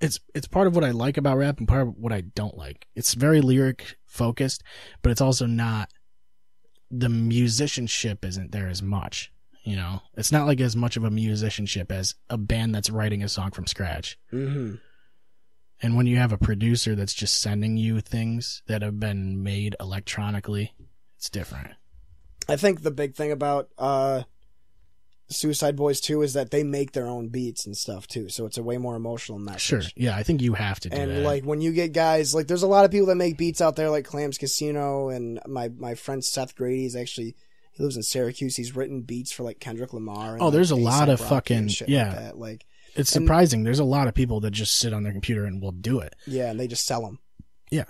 it's part of what I like about rap and part of what I don't like. It's very lyric focused, but it's also not, the musicianship isn't there as much, It's not like as much of a musicianship as a band that's writing a song from scratch. Mm-hmm. And when you have a producer that's just sending you things that have been made electronically, it's different. I think the big thing about Suicide Boys too is that they make their own beats and stuff too, so it's a way more emotional message. Sure, yeah, I think you have to do that. And like when you get guys like, there's a lot of people that make beats out there, like Clams Casino, and my friend Seth Grady's actually, he lives in Syracuse. He's written beats for like Kendrick Lamar. And, there's a A$AP lot of Rocky fucking and shit yeah. like that. Like, it's surprising. There's a lot of people that just sit on their computer and will do it. Yeah, and they just sell them. Yeah.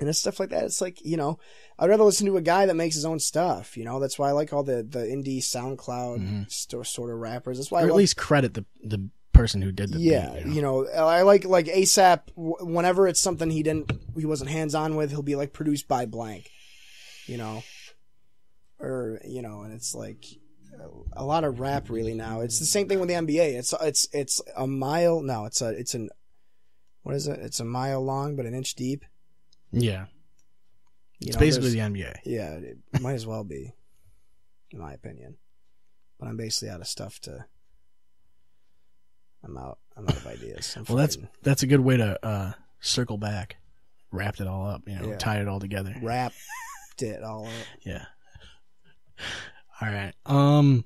And it's stuff like that. It's like, I'd rather listen to a guy that makes his own stuff. That's why I like all the indie SoundCloud sort of rappers. That's why or at least credit the person who did the beat. I like A$AP. Whenever it's something he wasn't hands on with, he'll be like produced by blank, or and it's like a lot of rap really now. It's the same thing with the NBA. It's a mile. No, it's an what is it? It's a mile long but an inch deep. Yeah. It's basically the NBA. Yeah, it might as well be, in my opinion. But I'm basically out of stuff to. I'm out of ideas. Well, that's a good way to circle back, wrapped it all up, tie it all together. Wrapped it all up. Yeah. All right. I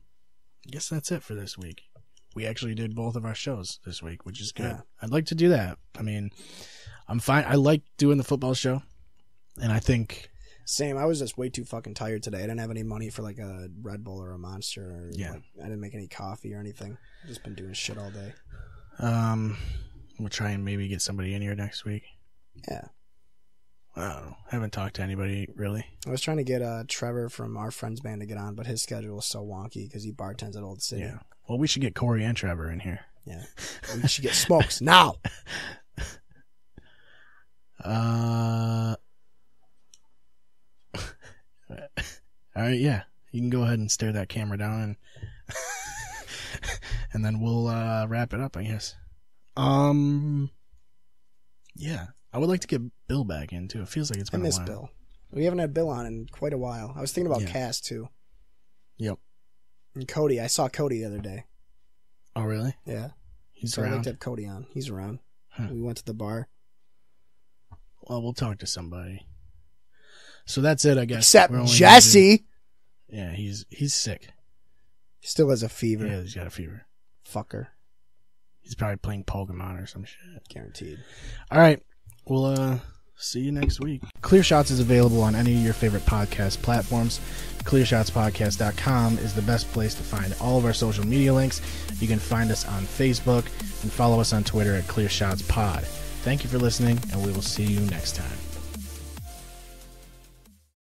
guess that's it for this week. We actually did both of our shows this week, which is good. Yeah. I'd like to do that. I mean, I'm fine. I like doing the football show, and I think same. I was just way too fucking tired today. I didn't have any money for like a Red Bull or a Monster. Or I didn't make any coffee or anything. I've just been doing shit all day. We'll try and maybe get somebody in here next week. Yeah. I don't know. I haven't talked to anybody really. I was trying to get Trevor from our friend's band to get on, but his schedule is so wonky because he bartends at Old City. Yeah. Well, we should get Corey and Trevor in here. Yeah. We should get Smokes now. All right. Yeah. You can go ahead and stare that camera down and and then we'll wrap it up, I guess. Yeah. I would like to get Bill back in, too. It feels like it's been a while. I miss Bill. We haven't had Bill on in quite a while. I was thinking about Cass, too. Yep. And Cody. I saw Cody the other day. Oh, really? Yeah. He's So I like around. to have Cody on. He's around. We went to the bar. Well, we'll talk to somebody. So that's it, I guess. Except We're only Jesse. Yeah, he's sick. Still has a fever. Yeah, he's got a fever. Fucker. He's probably playing Pokemon or some shit. Guaranteed. All right. We'll see you next week. Clear Shots is available on any of your favorite podcast platforms. ClearShotsPodcast.com is the best place to find all of our social media links. You can find us on Facebook and follow us on Twitter at ClearShotsPod. Thank you for listening, and we will see you next time.